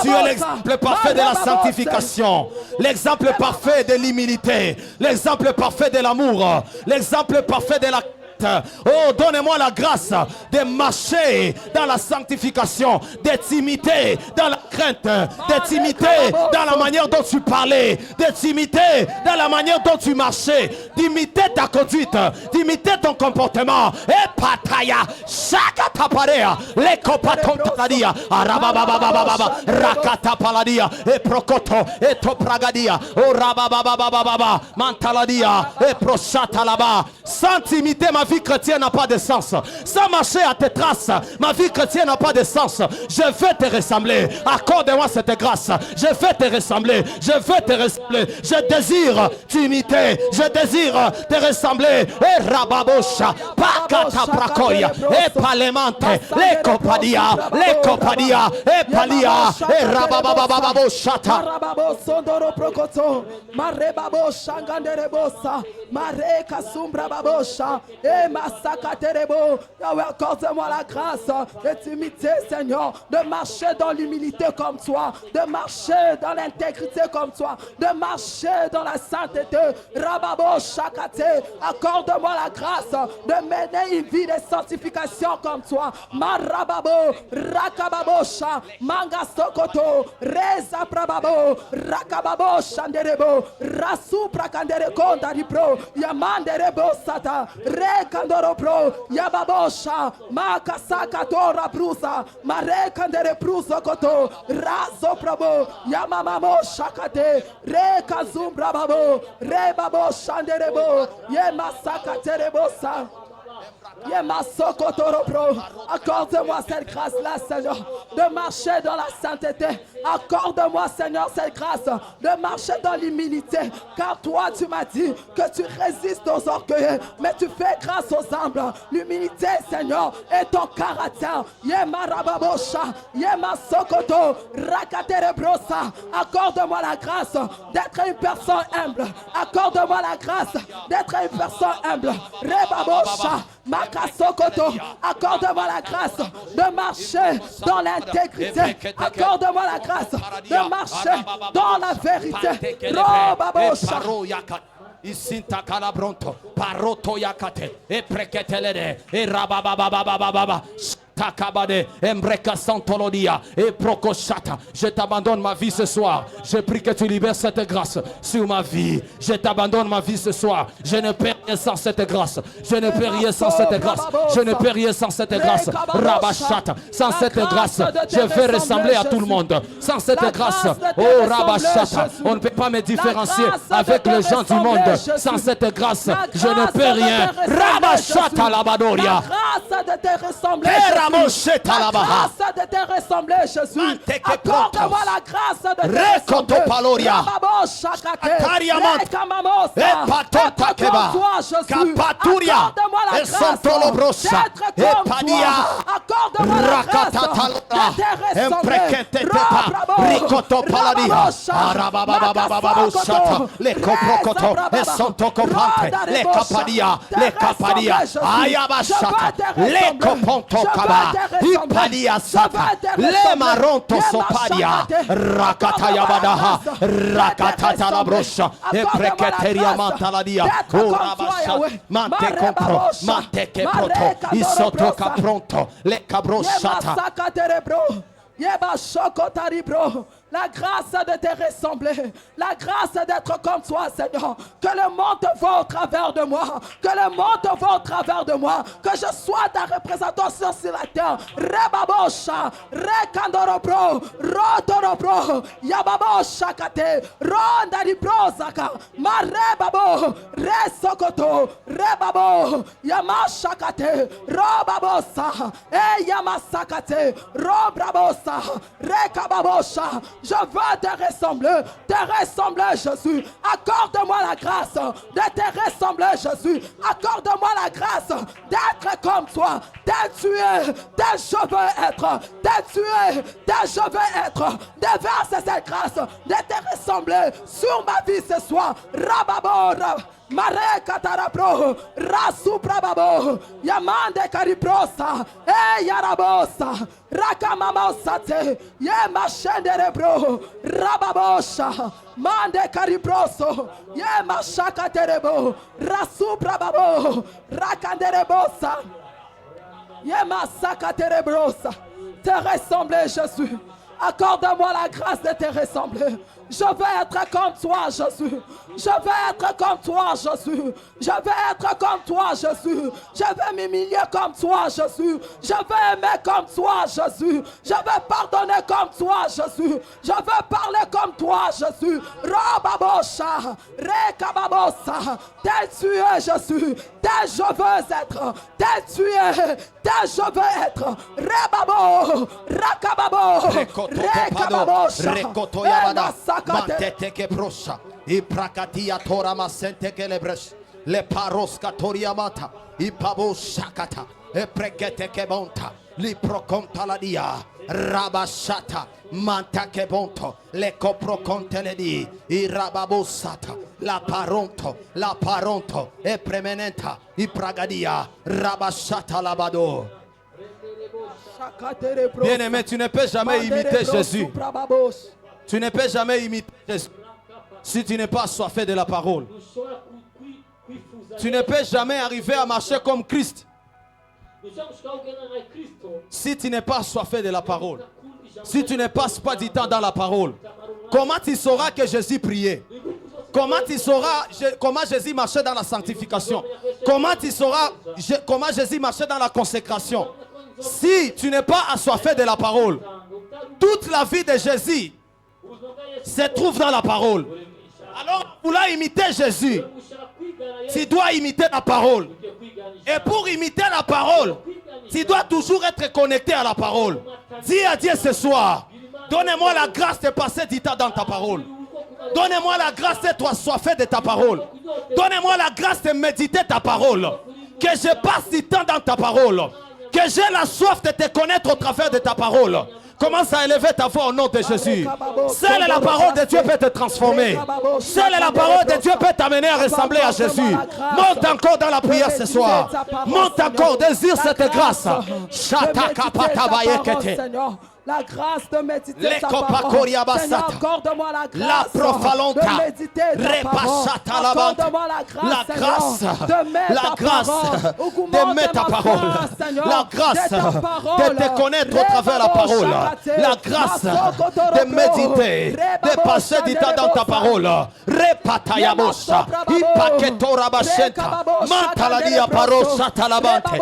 A: tu es l'exemple parfait de la sanctification, l'exemple parfait de l'humilité, l'exemple parfait de l'amour, l'exemple parfait de la... Oh, donne-moi la grâce de marcher dans la sanctification, de t'imiter dans la crainte, de t'imiter dans la manière dont tu parlais, de t'imiter dans la manière dont tu marchais, d'imiter ta conduite, d'imiter ton comportement. Et pataya, chaque taparea, les copatontadia, arabababababa, rakata paladia, et prokoto, et topragadia, oh rabababababa, mantaladia, et prochata là-bas. Sans t'imiter, ma vie chrétienne n'a pas de sens. Sans marcher à tes traces, ma vie chrétienne n'a pas de sens. Je veux te ressembler. Accorde-moi cette grâce. Je veux te ressembler. Je veux te ressembler. Je désire t'imiter. Je désire te ressembler. Et rababosha, pakata prakoya, et palemante, les copadia, et palia, et rabababababoshata.
C: Marababo sondoro prokoto, marebabo shangandere bosa, Mare Kasumbra Babosha. Et Masaka Terebo. Yahweh, accorde-moi la grâce d'intimité, Seigneur, de marcher dans l'humilité comme toi, de marcher dans l'intégrité comme toi, de marcher dans la sainteté. Rababo Shakate. Accorde-moi la grâce de mener une vie de sanctification comme toi. Marababo, Rakababosha, Manga Sokoto, Reza Prababo, Rakababo Shanderebo, Rasu Prakandere Kondaribro, Yamanderebo Sata, Rekandoro Pro, Yababosha, Makasakatora Brusa, Marekandere Bruso Koto, Razo Prabo, Yamamamo Shakate, Rekazum Brababo, Rebabo Shanderebo, Yemasakaterebosa. Accorde-moi cette grâce-là, Seigneur, de marcher dans la sainteté. Accorde-moi, Seigneur, cette grâce de marcher dans l'humilité. Car toi, tu m'as dit que tu résistes aux orgueilleux, mais tu fais grâce aux humbles. L'humilité, Seigneur, est ton caractère. Accorde-moi la grâce d'être une personne humble. Accorde-moi la grâce d'être une personne humble. Rebabosha. Makasokoto, accorde-moi la grâce de marcher dans l'intégrité. Accorde-moi la grâce de marcher dans la vérité. Robabosha.
A: Isinta calabronto, paroto yakate, e preketelede, e rababababababa. Takabade, Embreka Santolodia, et Prokoshata. Je t'abandonne ma vie ce soir. Je prie que tu libères cette grâce sur ma vie. Je t'abandonne ma vie ce soir. Je ne peux rien sans cette grâce. Je ne peux rien sans cette grâce. Je ne peux rien sans cette grâce. Rabashata. Sans cette grâce, je vais ressembler à tout le monde. Sans cette grâce, oh Rabashata, on ne peut pas me différencier avec les gens du monde. Sans cette grâce, je ne peux rien. Rabashata Labadoria.
C: Grâce de te ressembler. La grâce de te ressembler, Jésus. Accorde-moi la grâce de te ressembler. Accorde-moi la grâce d'être comme toi. Accorde-moi la grâce de te ressembler.
A: Ipadia sata le maronto sopadia rakata yabadaha rakata la brosha e preketeria mantaladia urabasha mante compro mante che proto isoto capronto le cabrosata
C: Yeba Shokotari bro. La grâce de te ressembler. La grâce d'être comme toi, Seigneur. Que le monde te voit au travers de moi. Que le monde te voit au travers de moi. Que je sois ta représentation sur la terre. Rebabosha. Rekandoro bro. Rotoro bro. Yababosha kate. Rondari bro zaka. Marebabo. Resokoto. Rebabo. Yamashakate. Robabosa. E yamasakate. Robrabosa. Rekababosha. Je veux te ressembler, Jésus. Accorde-moi la grâce de te ressembler, Jésus. Accorde-moi la grâce d'être comme toi. Tel tu es, tel je veux être. Tel tu es, tel je veux être. Déverse cette grâce de te ressembler sur ma vie ce soir. Rababora. Mare katarabro, rasu prababo, yamande kariprosa, yarabosa, rakamamosate, yema shenderebro, rababosha, mande karibroso, yema shakaterebo, rasu prababo, rakanderebosa, yema sakaterebrosa. Te ressembler, Jésus. Accorde-moi la grâce de te ressembler. Je veux être comme toi, Jésus. Je veux être comme toi, Jésus. Je veux être comme toi, Jésus. Je veux m'humilier comme toi, Jésus. Je veux aimer comme toi, Jésus. Je veux pardonner comme toi, Jésus. Je veux parler comme toi, Jésus. Robabosha, Rekababosa. Tel tu es, Jésus. Tel je veux être. Tel tu es. Tel je veux être. Rebabo, Rakababo, Rekababosha.
A: Mantete che broscia, i prakatia tora masente che le bres, le paroscatoria mata, i pabo shakata, e pregete che monta, li proconta la dia, rabashata, manta che bonto, le coproconte le di, i rababosata, la paronto, e premenenta, i pragadia, rabashata labado. Bien-aimé, tu ne peux jamais imiter Jésus. Tu ne peux jamais imiter Jésus si tu n'es pas assoiffé de la parole. Tu ne peux jamais arriver à marcher comme Christ si tu n'es pas assoiffé de la parole. Si tu ne passes pas du temps dans la parole. Comment tu sauras que Jésus priait? Comment tu sauras comment Jésus marchait dans la sanctification? Comment tu sauras comment Jésus marchait dans la consécration? Si tu n'es pas assoiffé de la parole. Toute la vie de Jésus se trouve dans la parole. Alors, pour imiter Jésus, tu dois imiter la parole. Et pour imiter la parole, tu dois toujours être connecté à la parole. Dis à Dieu ce soir, donne-moi la grâce de passer du temps dans ta parole. Donne-moi la grâce d'être assoiffé de ta parole. Donne-moi la grâce de méditer ta parole. Que je passe du temps dans ta parole. Que j'ai la soif de te connaître au travers de ta parole. Commence à élever ta voix au nom de Jésus. Seule la parole de Dieu peut te transformer. Seule la parole de Dieu peut t'amener à ressembler à Jésus. Monte encore dans la prière ce soir. Monte encore, désire cette grâce.
C: La grâce de méditer ta parole. Seigneur, accorde-moi la grâce de méditer ta parole. Accorde-moi la grâce
A: de mettre ta parole. La grâce de te connaître au travers de la parole. La grâce de méditer, de passer du temps dans ta parole. Repatayabosha, Ipaketora Bashenta, Mantaladia Parosa Talabante.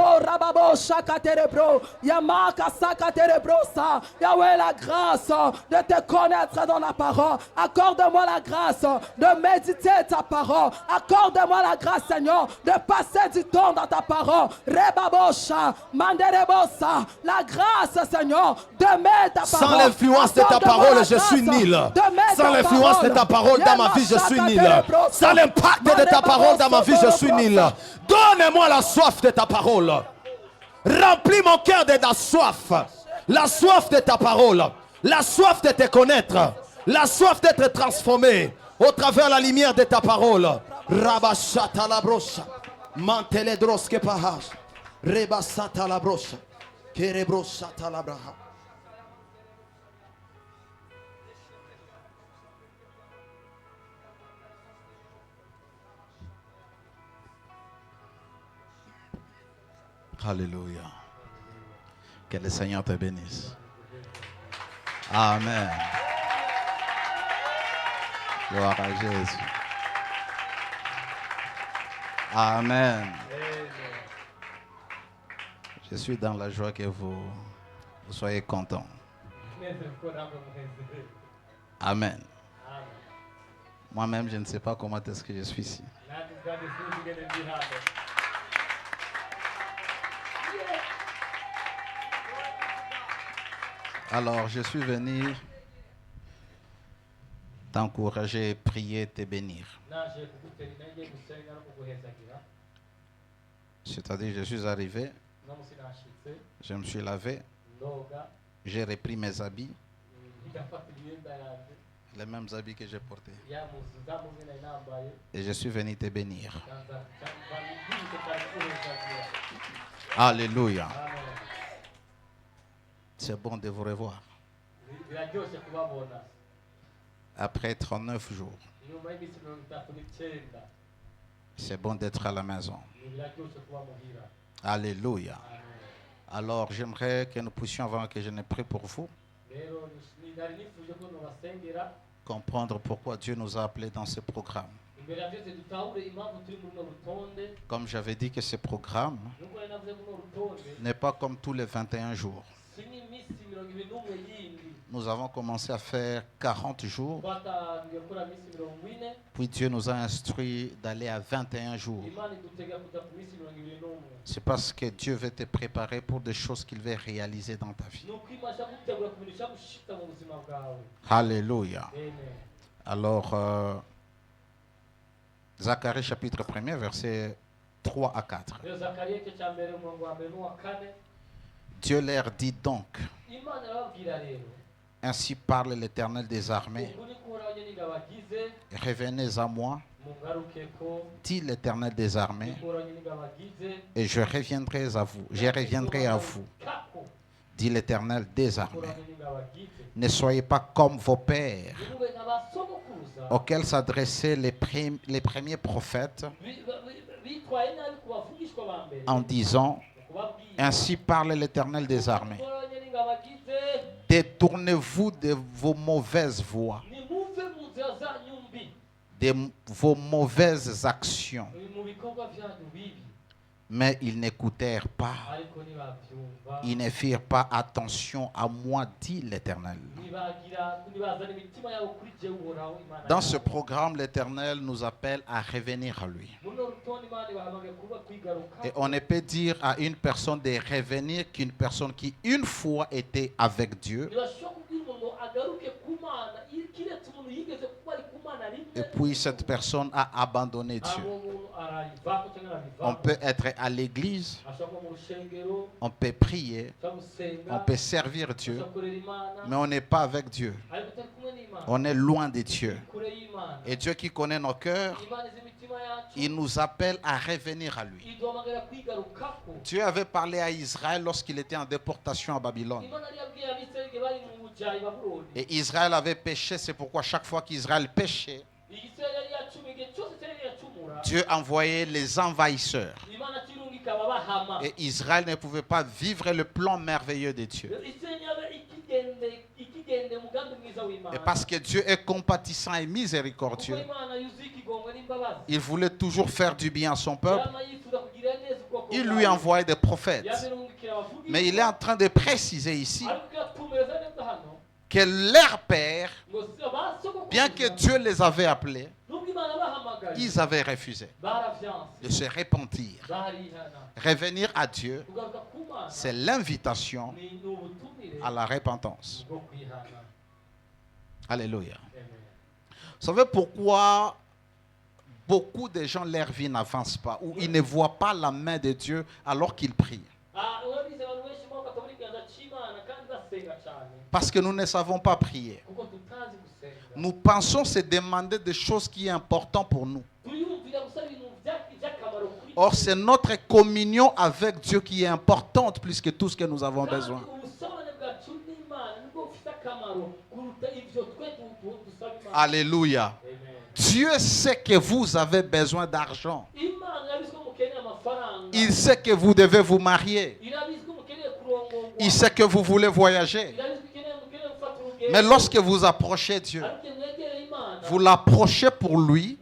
C: Yamaka Sakaterebrosa. Yahweh, la grâce de te connaître dans la parole. Accorde-moi la grâce de méditer ta parole. Accorde-moi la grâce, Seigneur, de passer du temps dans ta parole. Rebabosha, Manderebosa. La grâce, Seigneur, de mettre ta parole.
A: Sans l'influence de ta parole, je suis nul. Sans l'influence de ta parole dans ma vie, je suis nul. Sans l'impact de ta parole dans ma vie, je suis nul. Donne-moi la soif de ta parole. Remplis mon cœur de ta soif. La soif de ta parole, la soif de te connaître, la soif d'être transformé au travers de la lumière de ta parole. Rabashata la brocha, manteledros que pahas, rebasata la brocha, kerebroshata la braha.
D: Alléluia. Que le Seigneur te bénisse. Amen. Gloire à Jésus. Amen. Je suis dans la joie que vous soyez contents. Amen. Moi-même, je ne sais pas comment est-ce que je suis ici. Alors, je suis venu t'encourager, prier, te bénir. C'est-à-dire, je suis arrivé, je me suis lavé, j'ai repris mes habits, les mêmes habits que j'ai portés. Et je suis venu te bénir. Alléluia. C'est bon de vous revoir. Après 39 jours. C'est bon d'être à la maison. Alléluia. Alors j'aimerais que nous puissions, avant que je ne prie pour vous, comprendre pourquoi Dieu nous a appelés dans ce programme. Comme j'avais dit que ce programme n'est pas comme tous les 21 jours. Nous avons commencé à faire 40 jours. Puis Dieu nous a instruit d'aller à 21 jours. C'est parce que Dieu veut te préparer pour des choses qu'il veut réaliser dans ta vie. Alléluia. Alors, Zacharie chapitre 1er, versets 3 à 4. Dieu leur dit donc, ainsi parle l'Éternel des armées, revenez à moi dit l'Éternel des armées, et je reviendrai à vous. Je reviendrai à vous, dit l'Éternel des armées. Ne soyez pas comme vos pères, auxquels s'adressaient les premiers prophètes, en disant, ainsi parle l'Éternel des armées. Détournez-vous de vos mauvaises voies, de vos mauvaises actions. Mais ils n'écoutèrent pas. Ils ne firent pas attention à moi, dit l'Éternel. Dans ce programme, l'Éternel nous appelle à revenir à lui. Et on ne peut dire à une personne de revenir qu'une personne qui une fois était avec Dieu et puis cette personne a abandonné Dieu. On peut être à l'église, on peut prier, on peut servir Dieu, mais on n'est pas avec Dieu. On est loin de Dieu. Et Dieu qui connaît nos cœurs, il nous appelle à revenir à lui. Dieu avait parlé à Israël lorsqu'il était en déportation à Babylone. Et Israël avait péché, c'est pourquoi chaque fois qu'Israël péchait, Dieu envoyait les envahisseurs. Et Israël ne pouvait pas vivre le plan merveilleux de Dieu. Et parce que Dieu est compatissant et miséricordieux, il voulait toujours faire du bien à son peuple. Il lui envoyait des prophètes. Mais il est en train de préciser ici que leurs pères, bien que Dieu les avait appelés, ils avaient refusé de se repentir. Revenir à Dieu, c'est l'invitation à la repentance. Alléluia. Vous savez pourquoi beaucoup de gens, leur vie n'avance pas, ou ils ne voient pas la main de Dieu alors qu'ils prient? Parce que nous ne savons pas prier. Nous pensons se demander des choses qui sont importantes pour nous. Or, c'est notre communion avec Dieu qui est importante plus que tout ce que nous avons besoin. Alléluia. Dieu sait que vous avez besoin d'argent. Il sait que vous devez vous marier. Il sait que vous voulez voyager. Mais lorsque vous approchez Dieu, vous l'approchez pour lui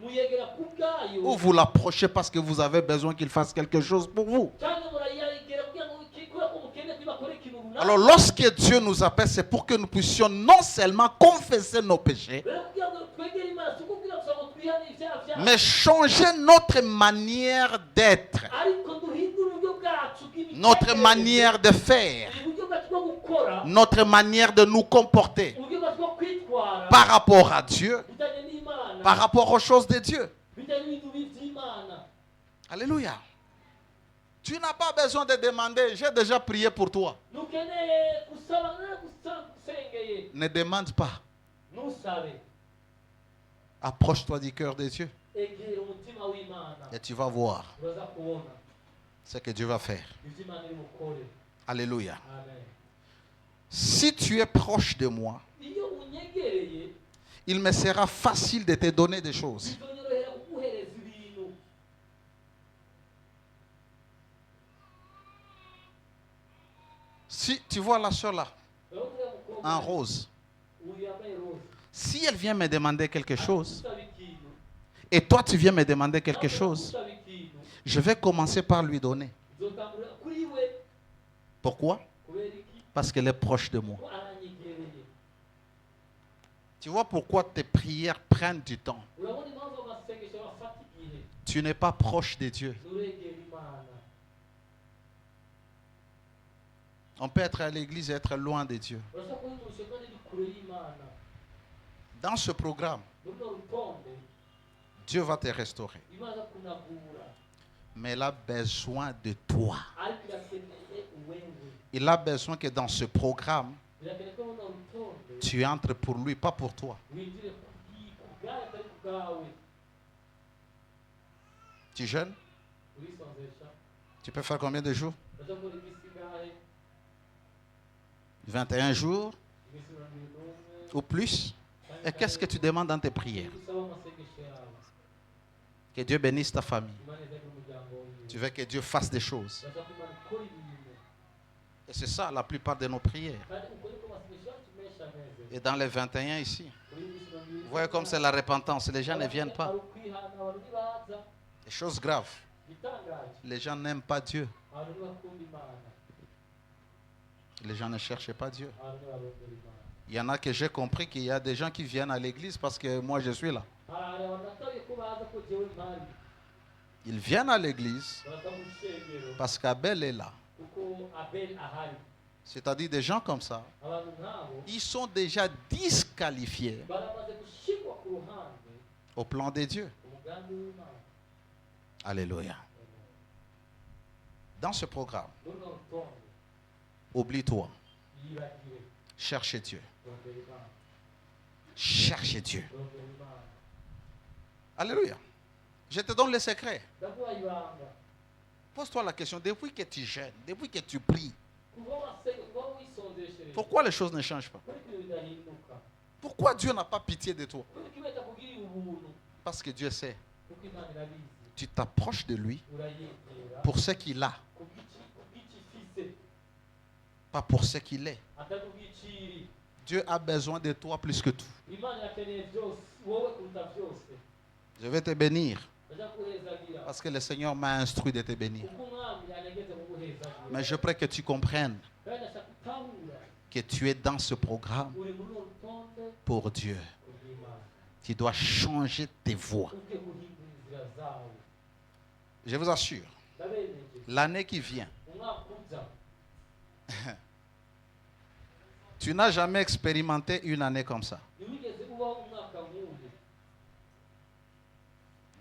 D: ou vous l'approchez parce que vous avez besoin qu'il fasse quelque chose pour vous. Alors lorsque Dieu nous appelle, c'est pour que nous puissions non seulement confesser nos péchés, mais changer notre manière d'être, notre manière de faire, notre manière de nous comporter par rapport à Dieu, par rapport aux choses de Dieu. Alléluia. Tu n'as pas besoin de demander, j'ai déjà prié pour toi. Ne demande pas. Approche-toi du cœur de Dieu et tu vas voir ce que Dieu va faire. Alléluia. Si tu es proche de moi, il me sera facile de te donner des choses. Si tu vois la soeur là, en rose, si elle vient me demander quelque chose, et toi tu viens me demander quelque chose, je vais commencer par lui donner. Pourquoi? Parce qu'elle est proche de moi. Tu vois pourquoi tes prières prennent du temps? Tu n'es pas proche de Dieu. On peut être à l'église et être loin de Dieu. Dans ce programme, Dieu va te restaurer. Mais il a besoin de toi. Il a besoin que dans ce programme, tu entres pour lui, pas pour toi. Tu jeûnes? Tu peux faire combien de jours? 21 jours ou plus? Et qu'est-ce que tu demandes dans tes prières? Que Dieu bénisse ta famille. Tu veux que Dieu fasse des choses. Et c'est ça la plupart de nos prières. Et dans les 21 ici, vous voyez comme c'est la repentance. Les gens ne viennent pas. Des choses graves. Les gens n'aiment pas Dieu. Les gens ne cherchent pas Dieu. Il y en a que j'ai compris qu'il y a des gens qui viennent à l'église parce que moi je suis là. Ils viennent à l'église parce qu'Abel est là. C'est-à-dire des gens comme ça, ils sont déjà disqualifiés au plan de Dieu. Alléluia. Dans ce programme, oublie-toi. Cherche Dieu. Cherche Dieu. Alléluia. Je te donne le secret. Pose-toi la question, depuis que tu jeûnes, depuis que tu pries, pourquoi les choses ne changent pas? Pourquoi Dieu n'a pas pitié de toi? Parce que Dieu sait. Tu t'approches de lui pour ce qu'il a, pas pour ce qu'il est. Dieu a besoin de toi plus que tout. Je vais te bénir parce que le Seigneur m'a instruit de te bénir. Mais je prie que tu comprennes que tu es dans ce programme pour Dieu. Tu dois changer tes voies. Je vous assure, l'année qui vient, tu n'as jamais expérimenté une année comme ça.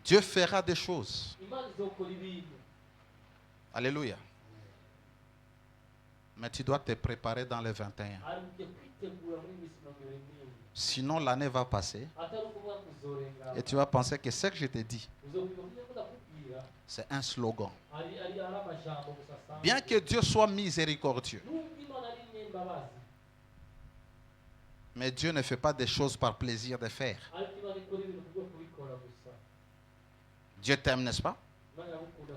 D: Dieu fera des choses. Alléluia. Mais tu dois te préparer dans les 21. Sinon, l'année va passer et tu vas penser que ce que je t'ai dit, c'est un slogan. Bien que Dieu soit miséricordieux, mais Dieu ne fait pas des choses par plaisir de faire. Dieu t'aime, n'est-ce pas?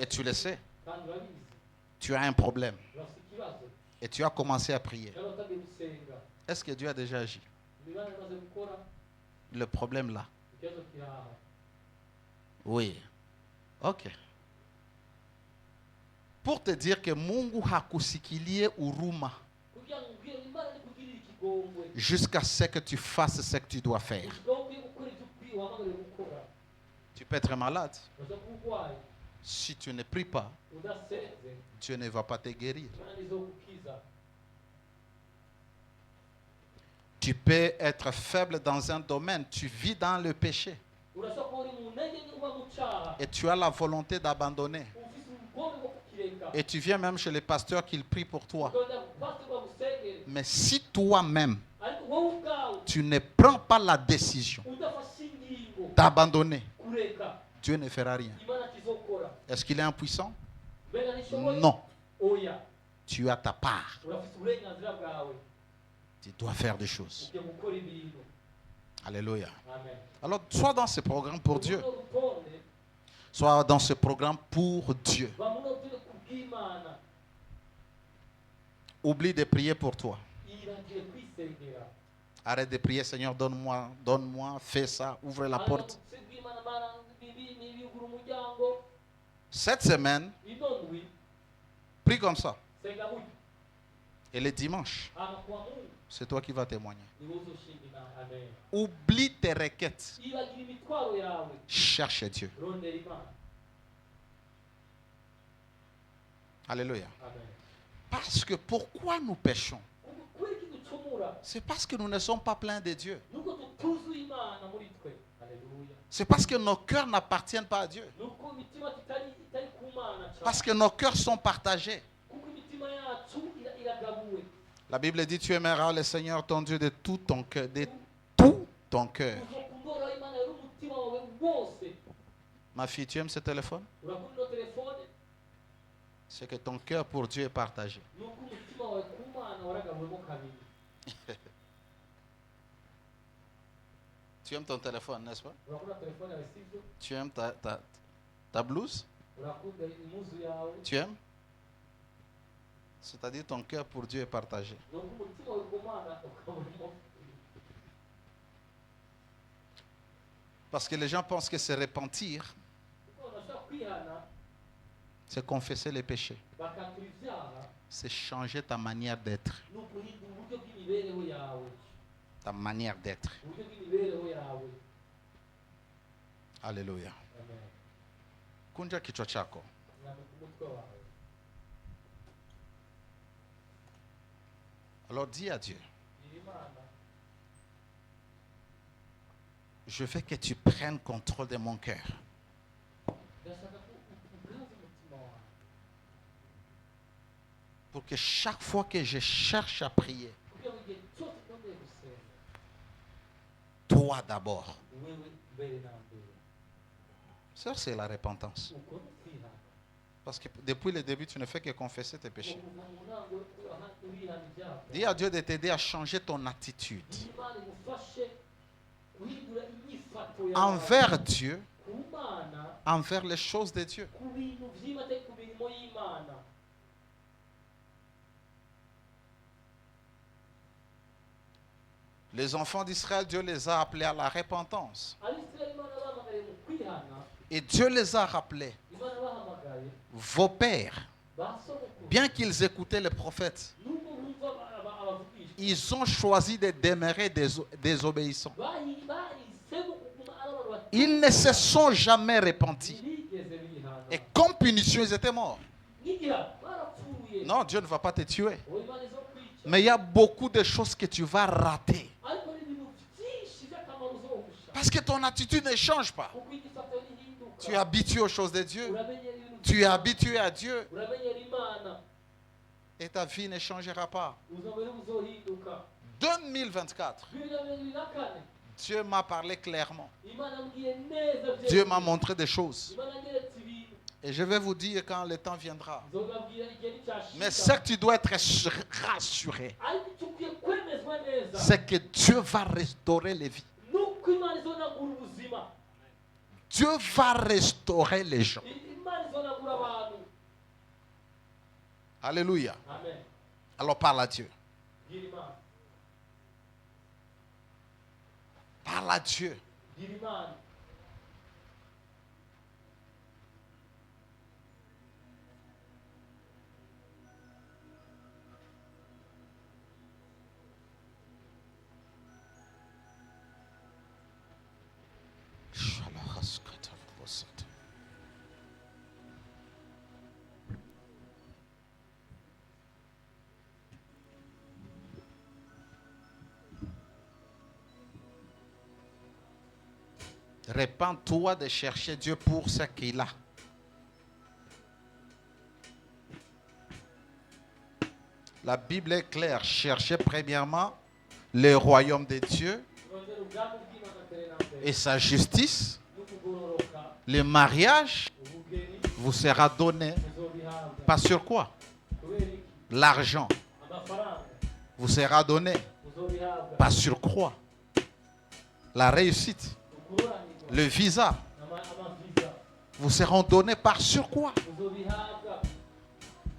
D: Et tu le sais. Tu as un problème. Et tu as commencé à prier. Est-ce que Dieu a déjà agi? Le problème là. Oui. Ok. Pour te dire que Mungu hakusikilie huruma jusqu'à ce que tu fasses ce que tu dois faire. Tu peux être malade. Si tu ne pries pas, Dieu ne va pas te guérir. Tu peux être faible dans un domaine. Tu vis dans le péché. Et tu as la volonté d'abandonner. Et tu viens même chez les pasteurs qui prient pour toi. Mais si toi-même, tu ne prends pas la décision d'abandonner, Dieu ne fera rien. Est-ce qu'il est impuissant? Non. Tu as ta part. Tu dois faire des choses. Alléluia. Alors, sois dans ce programme pour Dieu. Sois dans ce programme pour Dieu. Oublie de prier pour toi. Arrête de prier, Seigneur, donne-moi, fais ça, ouvre la porte. Cette semaine, prie comme ça. Et le dimanche, c'est toi qui vas témoigner. Oublie tes requêtes. Cherche Dieu. Alléluia. Parce que pourquoi nous péchons? C'est parce que nous ne sommes pas pleins de Dieu. C'est parce que nos cœurs n'appartiennent pas à Dieu. Parce que nos cœurs sont partagés. La Bible dit, tu aimeras le Seigneur ton Dieu de tout ton cœur, de tout ton cœur. Ma fille, tu aimes ce téléphone?
B: urakunda ino telefone
D: C'est que ton cœur pour Dieu est partagé.
B: nuko umutima wawe ku Mana waragabuwemo kabiri.
D: Tu aimes ton téléphone, n'est-ce pas?
B: Urakunda telefone yawe sivyo?
D: Tu aimes ta blouse?
B: Urakunda impuzu yawe?
D: Tu aimes? C'est-à-dire ton cœur pour Dieu est partagé.
B: nuko umutima wawe ku Mana ukaburimo.
D: Parce que les gens pensent que se repentir,
B: Kuko unashobora kwihana
D: c'est confesser les péchés.
B: bakatura ibyaha,
D: C'est changer ta manière d'être.
B: ni ukuhindura uburyo bw'imibereho yawe,
D: Ta manière d'être.
B: uburyo bw'imibereho yawe.
D: Alléluia.
B: Amen.
D: Kunja kichwa chako.
B: Nyaka ku mutwe wawe.
D: Alors dis à Dieu,
B: Gira Imana,
D: je veux que tu prennes contrôle de mon cœur.
B: ndashaka ko ugaza umutima wawe,
D: Pour que chaque fois que je cherche à prier,
B: kugira ngo igihe cyose twongeye gusenga
D: toi d'abord.
B: wewe mbere na mbere.
D: Ça, c'est la repentance.
B: Uko ni kwihana.
D: Parce que depuis le début, tu ne fais que confesser tes péchés.
B: Kuva mu ntango urihana ibyaha.
D: Dis à Dieu de t'aider à changer ton attitude
B: Imana igufashe guhindura inyifato yawe
D: envers Dieu,
B: ku Mana,
D: envers les choses de Dieu.
B: ku bintu by'Imana, ku mirimo y'Imana.
D: Les enfants d'Israël, Dieu les a appelés à la repentance.
B: Abisirayeli Imana bahamagaye mu kwihana,
D: Et Dieu les a rappelés.
B: Imana bahamagaye
D: Vos pères,
B: ba sogokuru,
D: bien qu'ils écoutaient les prophètes,
B: nubwo bumva abavugisha,
D: ils ont choisi de demeurer désobéissants.
B: bahisemo kuguma ari abantu bati
D: Ils ne se sont jamais repentis.
B: ntibigeze bihana.
D: Et comme punition, ils étaient morts.
B: Nk'igiha barapfuye.
D: Non, Dieu ne va pas te tuer.
B: Oya, Imana izo kwica.
D: Mais il y a beaucoup de choses que tu vas rater.
B: Ariko n'ibintu byinshi by'akamaro uzohusha.
D: Parce que ton attitude ne change pas.
B: Kuko inyifato ntihinduka.
D: Tu es habitué aux choses de Dieu.
B: Uramenyera ibintu
D: Tu es habitué à Dieu.
B: uramenyera Imana,
D: Et ta vie ne changera pas.
B: ubuzima bwawe buzohinduka.
D: 2024,
B: 2024
D: Dieu m'a parlé clairement.
B: Imana yambwiye neza bye.
D: Dieu m'a montré des choses.
B: Imana yanyeretse ibintu.
D: Et je vais vous dire quand le temps viendra.
B: Nzobabwira igihe nicyashika.
D: Mais ce que tu dois être rassuré,
B: Ariko icyo ukwiye kwemezwa neza
D: c'est que Dieu va restaurer les vies.
B: nuko Imana izonagura ubuzima.
D: Dieu va restaurer les gens.
B: Imana izonagura abantu.
D: Alléluia.
B: Amen.
D: Alors parle à Dieu.
B: Gira Imana.
D: Parle à Dieu.
B: Gira Imana.
D: Répands-toi de chercher Dieu pour ce qu'il a. La Bible est claire. Cherchez premièrement le royaume de Dieu
B: Urondera ubwami bw'Imana mbere na mbere.
D: et sa justice.
B: N'ukugororoka,
D: Le mariage
B: ubugeni
D: vous sera donné.
B: muzobihabwa.
D: Pas sur quoi?
B: Kubera iki?
D: L'argent
B: Amafaranga
D: vous sera donné.
B: muzobihabwa.
D: Pas sur quoi? La réussite,
B: Ukururanirwa,
D: le visa
B: amavisa
D: vous seront donnés par sur quoi?
B: muzobihabwa.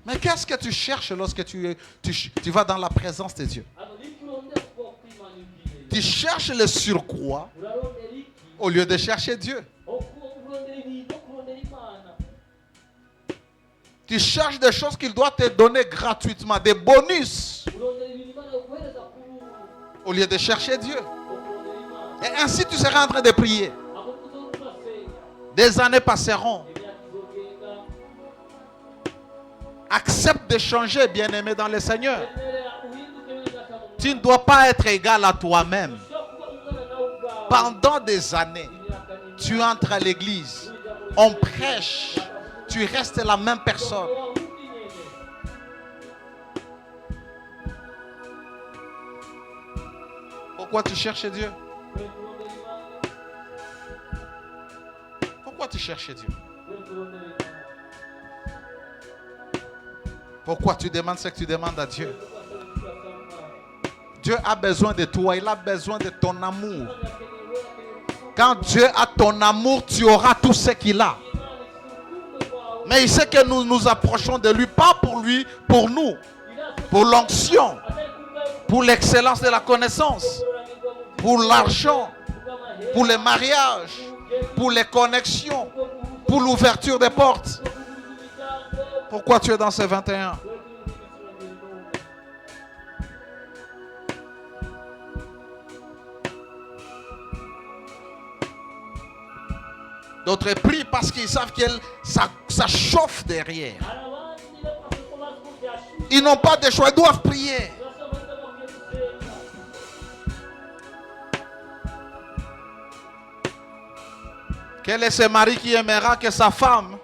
D: Mais qu'est-ce que tu cherches lorsque tu vas dans la présence de Dieu?
B: Hano n'iki urondera ubwoko bw'Imana ibwiye.
D: Tu cherches le surcroît
B: Urarondera iki?
D: au lieu de chercher Dieu.
B: Urondera ibintu, kurondera Imana.
D: Tu cherches des choses qu'il doit te donner gratuitement, des bonus,
B: Urondera ibintu Imana yoguhereza kuri ubu.
D: au lieu de chercher Dieu.
B: Kurondera Imana.
D: Et ainsi tu seras en train de prier.
B: Aho tuzoba turasenga.
D: Des années passeront.
B: Imyaka izogenda.
D: Accepte de changer, bien-aimé dans le Seigneur.
B: Emerera uhinduke w'ingaka mu
D: Tu ne dois pas être égal à toi-même.
B: ushobora kuba ungana nawe ubwawe.
D: Pendant des années,
B: Imyaka n'imyaka.
D: tu entres à l'église, on prêche, tu restes la même personne.
B: Urondera undi nyene.
D: Pourquoi tu cherches Dieu?
B: Kurondera Imana.
D: Pourquoi tu cherches Dieu? Pourquoi tu demandes ce que tu demandes à Dieu? Dieu a besoin de toi. Il a besoin de ton amour. Quand Dieu a ton amour, tu auras tout ce qu'il a. Mais il sait que nous nous approchons de lui, pas pour lui, pour nous. Pour l'onction, pour l'excellence de la connaissance, pour l'argent, pour le mariage, pour les connexions, pour l'ouverture des portes. Pourquoi tu es dans ces 21? D'autres prient parce qu'ils savent que ça chauffe derrière. Ils n'ont pas de choix, ils doivent prier. Quel est ce mari qui aimera que sa femme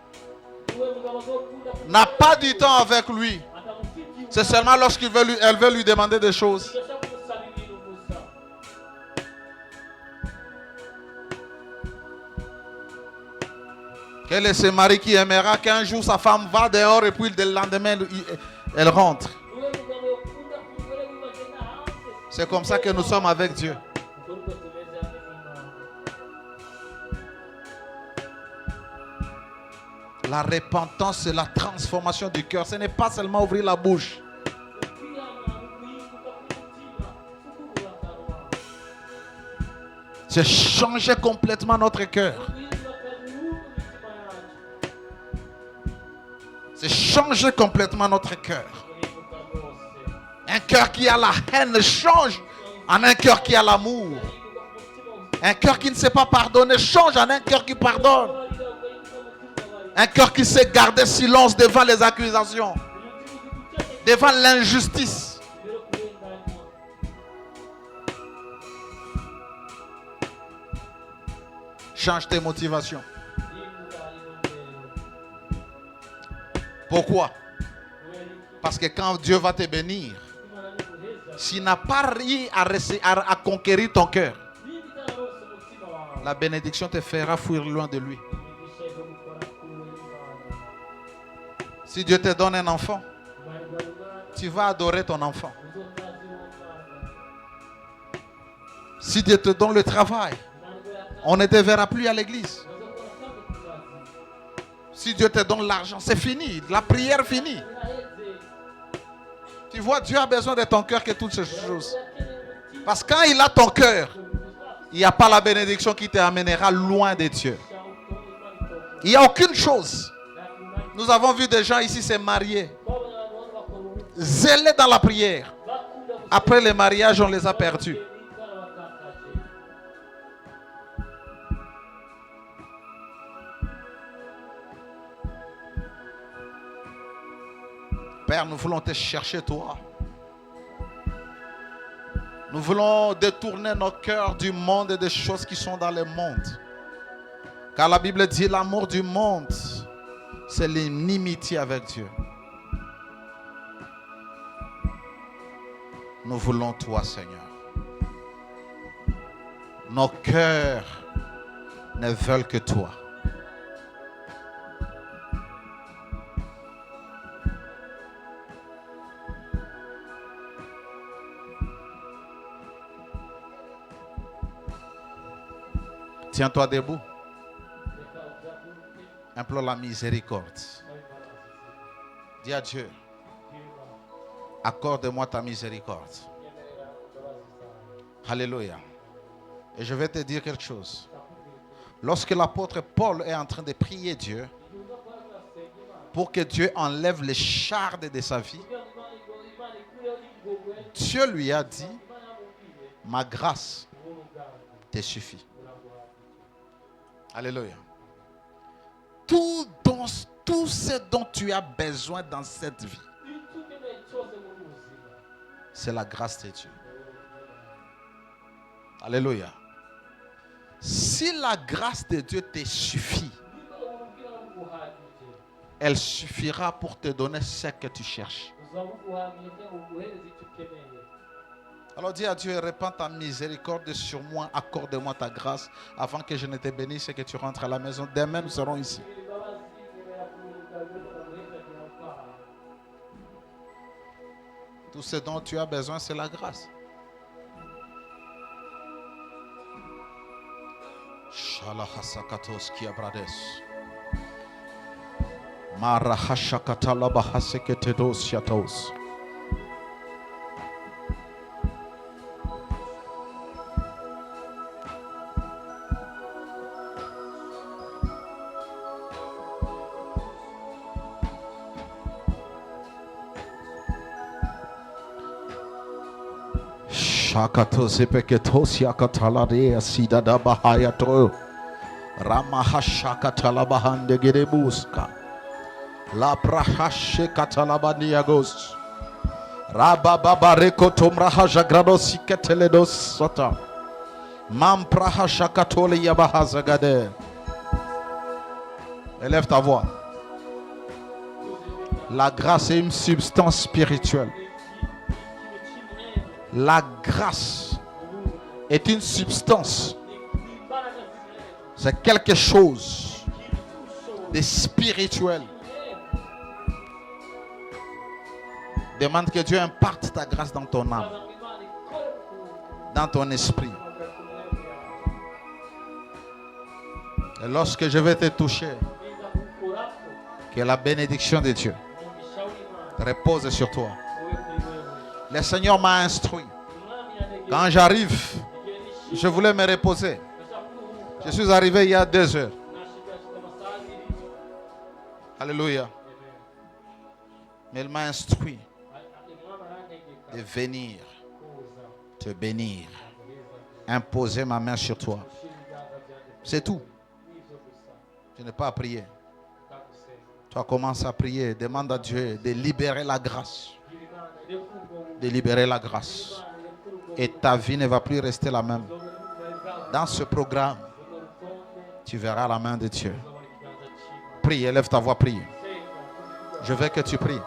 D: n'a pas du temps avec lui? C'est seulement lorsqu'elle veut lui demander des choses. Quel est ce mari qui aimera qu'un jour sa femme va dehors et puis le lendemain elle rentre? C'est comme ça que nous sommes avec Dieu. La repentance, c'est la transformation du cœur. Ce n'est pas seulement ouvrir la bouche. C'est changer complètement notre cœur. C'est changer complètement notre cœur. Un cœur qui a la haine change en un cœur qui a l'amour. Un cœur qui ne sait pas pardonner change en un cœur qui pardonne. Un cœur qui sait garder silence devant les accusations, devant l'injustice. Change tes motivations. Pourquoi? Parce que quand Dieu va te bénir, s'il n'a pas réussi à conquérir ton cœur, la bénédiction te fera fuir loin de lui. Si Dieu te donne un enfant, tu vas adorer ton enfant. Si Dieu te donne le travail, on ne te verra plus à l'église. Si Dieu te donne l'argent, c'est fini. La prière finit. Tu vois, Dieu a besoin de ton cœur que toutes ces choses. Parce que quand il a ton cœur, il n'y a pas la bénédiction qui t'amènera loin de Dieu. Il n'y a aucune chose. Nous avons vu des gens ici se marier, zélés dans la prière. Après le mariage, on les a perdus. Père, nous voulons te chercher toi. Nous voulons détourner nos cœurs du monde et des choses qui sont dans le monde. Car la Bible dit l'amour du monde, c'est l'inimitié avec Dieu. Nous voulons toi, Seigneur. Nos cœurs ne veulent que toi. Tiens-toi debout. Implore la miséricorde. Dis à Dieu, accorde-moi ta miséricorde. Alléluia. Et je vais te dire quelque chose. Lorsque l'apôtre Paul est en train de prier Dieu pour que Dieu enlève les chardes de sa vie, Dieu lui a dit, ma grâce te suffit. Alléluia. Tout ce dont tu as besoin dans cette vie, c'est la grâce de Dieu. Alléluia. Si la grâce de Dieu te suffit, elle suffira pour te donner ce que tu cherches. Alors dis à Dieu, répands ta miséricorde sur moi, accorde-moi ta grâce, avant que je ne te bénisse et que tu rentres à la maison. Demain, nous serons ici. Tout ce dont tu as besoin, c'est la grâce. Shalahasakatos kiabrades. Marahashakatalabahaseketedos yatos. Shakatos epeketos yakatalade asidada bahayato. Ramahashakatalabahande gerebuska. La prahashe katalabaniagos. Rabababareko tomrahaja gradosi keteledos sota. Mam prahashakatole yabahazagade. Élève ta voix. La grâce est une substance spirituelle. La grâce est une substance. C'est quelque chose de spirituel. Demande que Dieu imparte ta grâce dans ton âme, dans ton esprit. Et lorsque je vais te toucher, que la bénédiction de Dieu repose sur toi. Le Seigneur m'a instruit. Quand j'arrive, je voulais me reposer. Je suis arrivé il y a 2 heures. Alléluia. Mais il m'a instruit de venir te bénir, imposer ma main sur toi. C'est tout. Tu n'as pas à prier. Toi, commence à prier. Demande à Dieu de libérer la grâce. De libérer la grâce. Et ta vie ne va plus rester la même. Dans ce programme, tu verras la main de Dieu. Prie, élève ta voix, prie. Je veux que tu pries.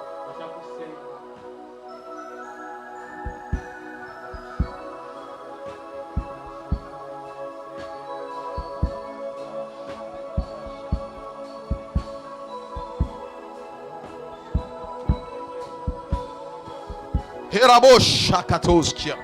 D: Herabosh akatoskia.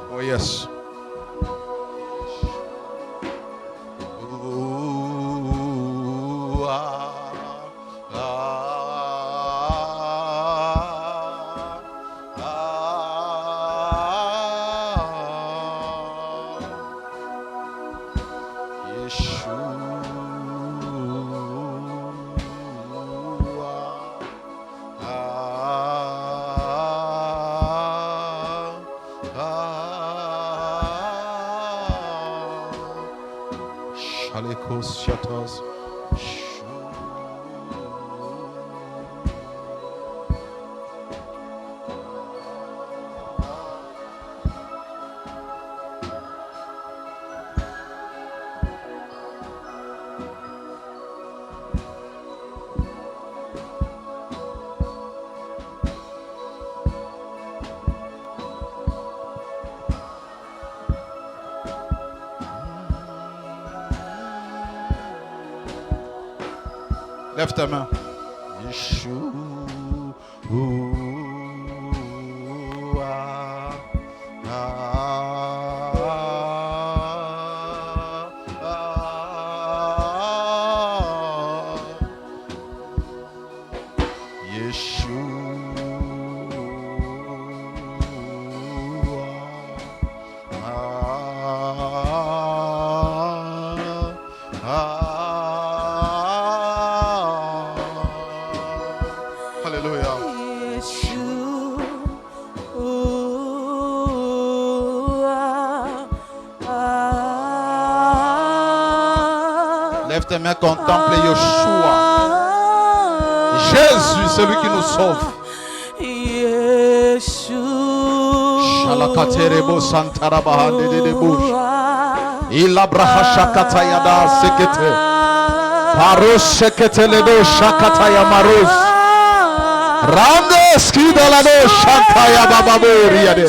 D: Oh yes. Ooh, Shatos. Lève ta main. Lève tes mains, contemple Yeshua. Jésus, celui qui nous sauve. Shalakaterebo santarabahande de bouche. Il abraha shakatayada sekete. Paros sekete ledo shakataya maros. Rande skidalado shakaya bababoriade.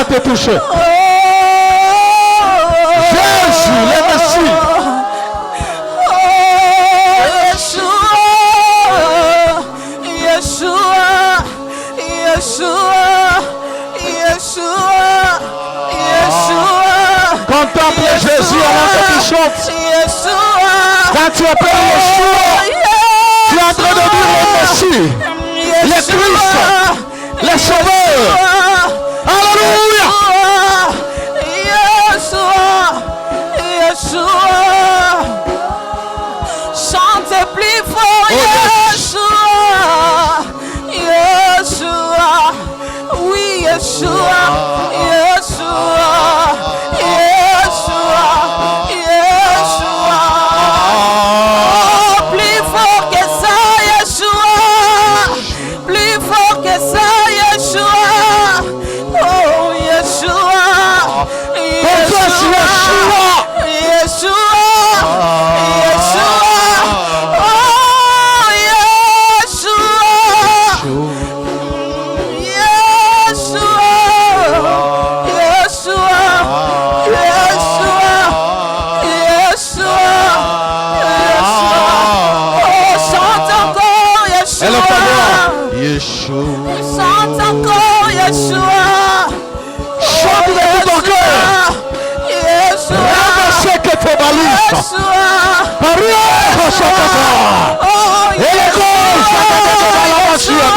D: Te toucher. Jésus, le Messie. Contemple Jésus avant que tu chantes. Quand tu appelles Yeshua, tu es en train de dire le Messie, le Christ, le Sauveur. Alléluia.
C: Yeshua. Chantez plus fort. Yeshua. Oui, Yeshua. Oh, plus fort que ça, Yeshua. Plus fort que ça, Yeshua. Oh, Yeshua. Yeshua. Chante encore, Yeshua.
D: Chante de tout ton cœur. Ramassez que tes balises. Paria, et les gauches, Yeshua.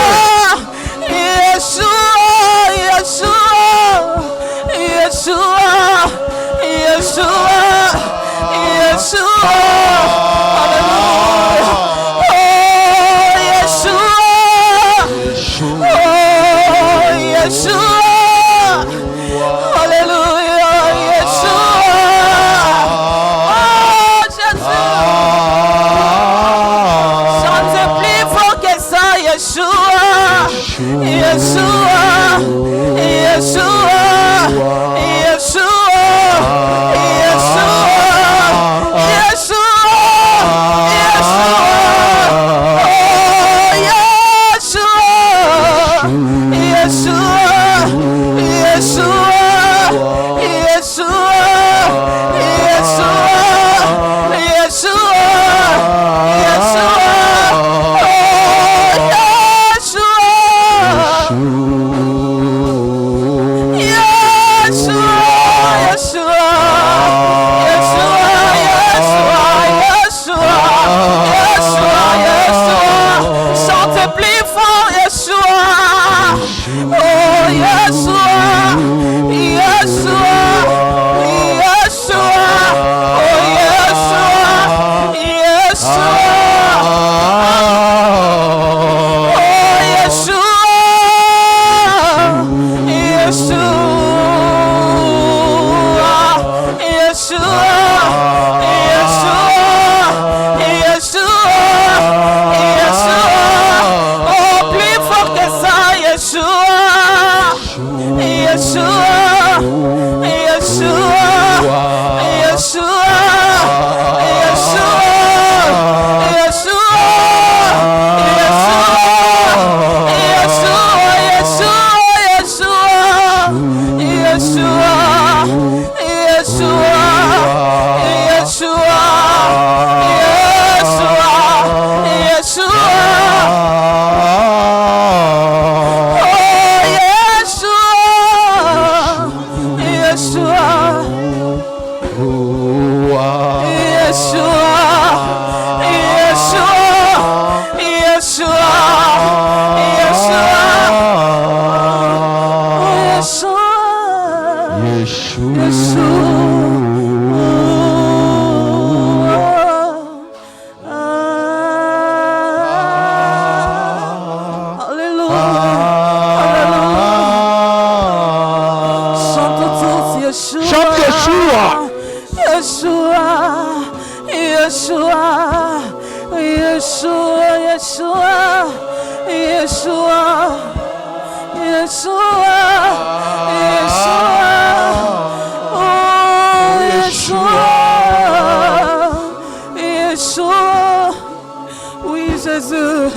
C: Oui, Jésus.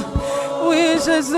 C: Oui, Jésus.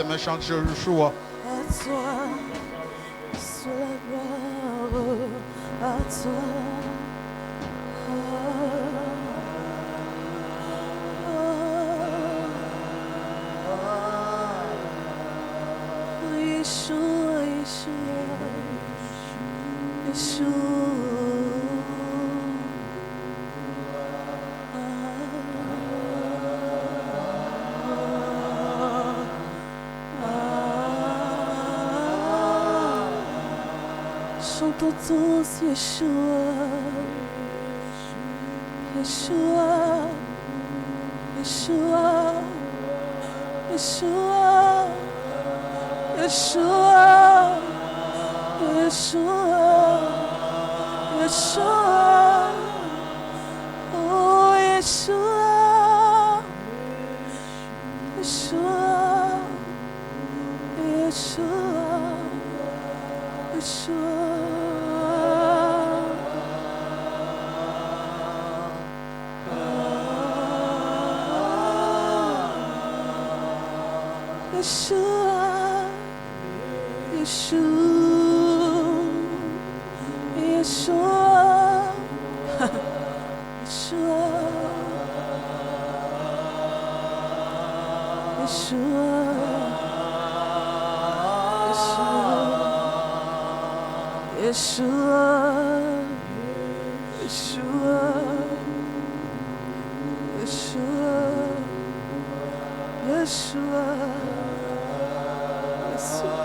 D: mains, chante Yeshua.
C: À toi, soit la gloire, à toi. Yeshua, Yeshua, Yeshua. Chantons tous Yeshua, Yeshua, Yeshua, Yeshua, Yeshua, Yeshua, Yeshua, oh Yeshua, Yeshua, Yeshua, Yeshua. Yeshua, Yeshua, Yeshua, Yeshua, Yeshua, Yeshua, Yeshua, Yeshua.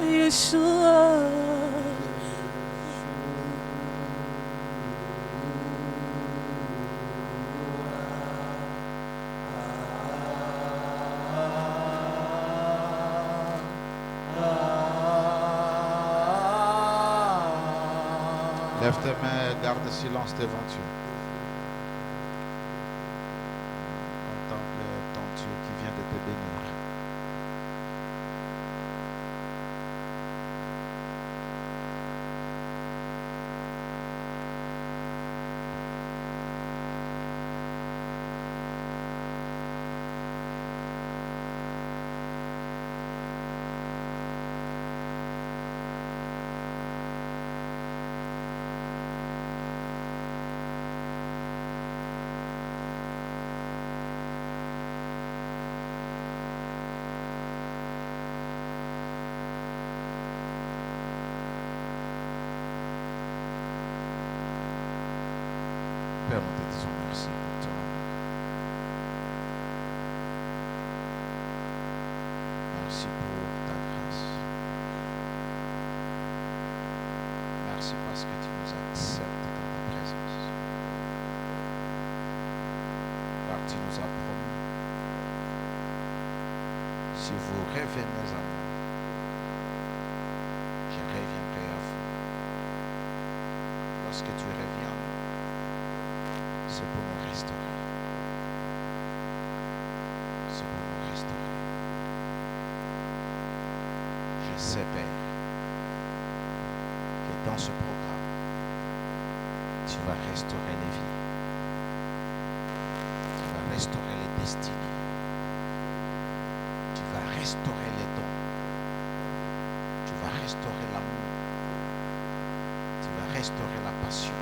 C: Yeshua,
D: Lève tes mains et garde silence devant Dieu. Contemple ton Dieu qui vient de te bénir. Père, nous te disons merci pour ton amour. Merci pour ta grâce. Merci parce que tu nous acceptes dans ta présence. Car tu nous as promis, si vous revenez à moi, je reviendrai à vous. Lorsque tu reviens, c'est pour nous restaurer. C'est pour nous restaurer. Je sais, Père, que dans ce programme, tu vas restaurer les vies. Tu vas restaurer les destinées. Tu vas restaurer les dons. Tu vas restaurer l'amour. Tu vas restaurer la passion.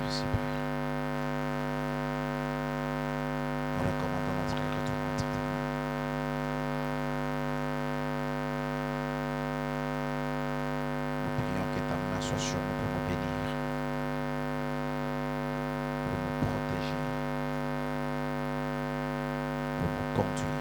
D: Merci, Père. Nous recommandons notre retour entre tes mains. Nous prions que ta main soit sur nous pour nous bénir, pour nous protéger, pour nous conduire.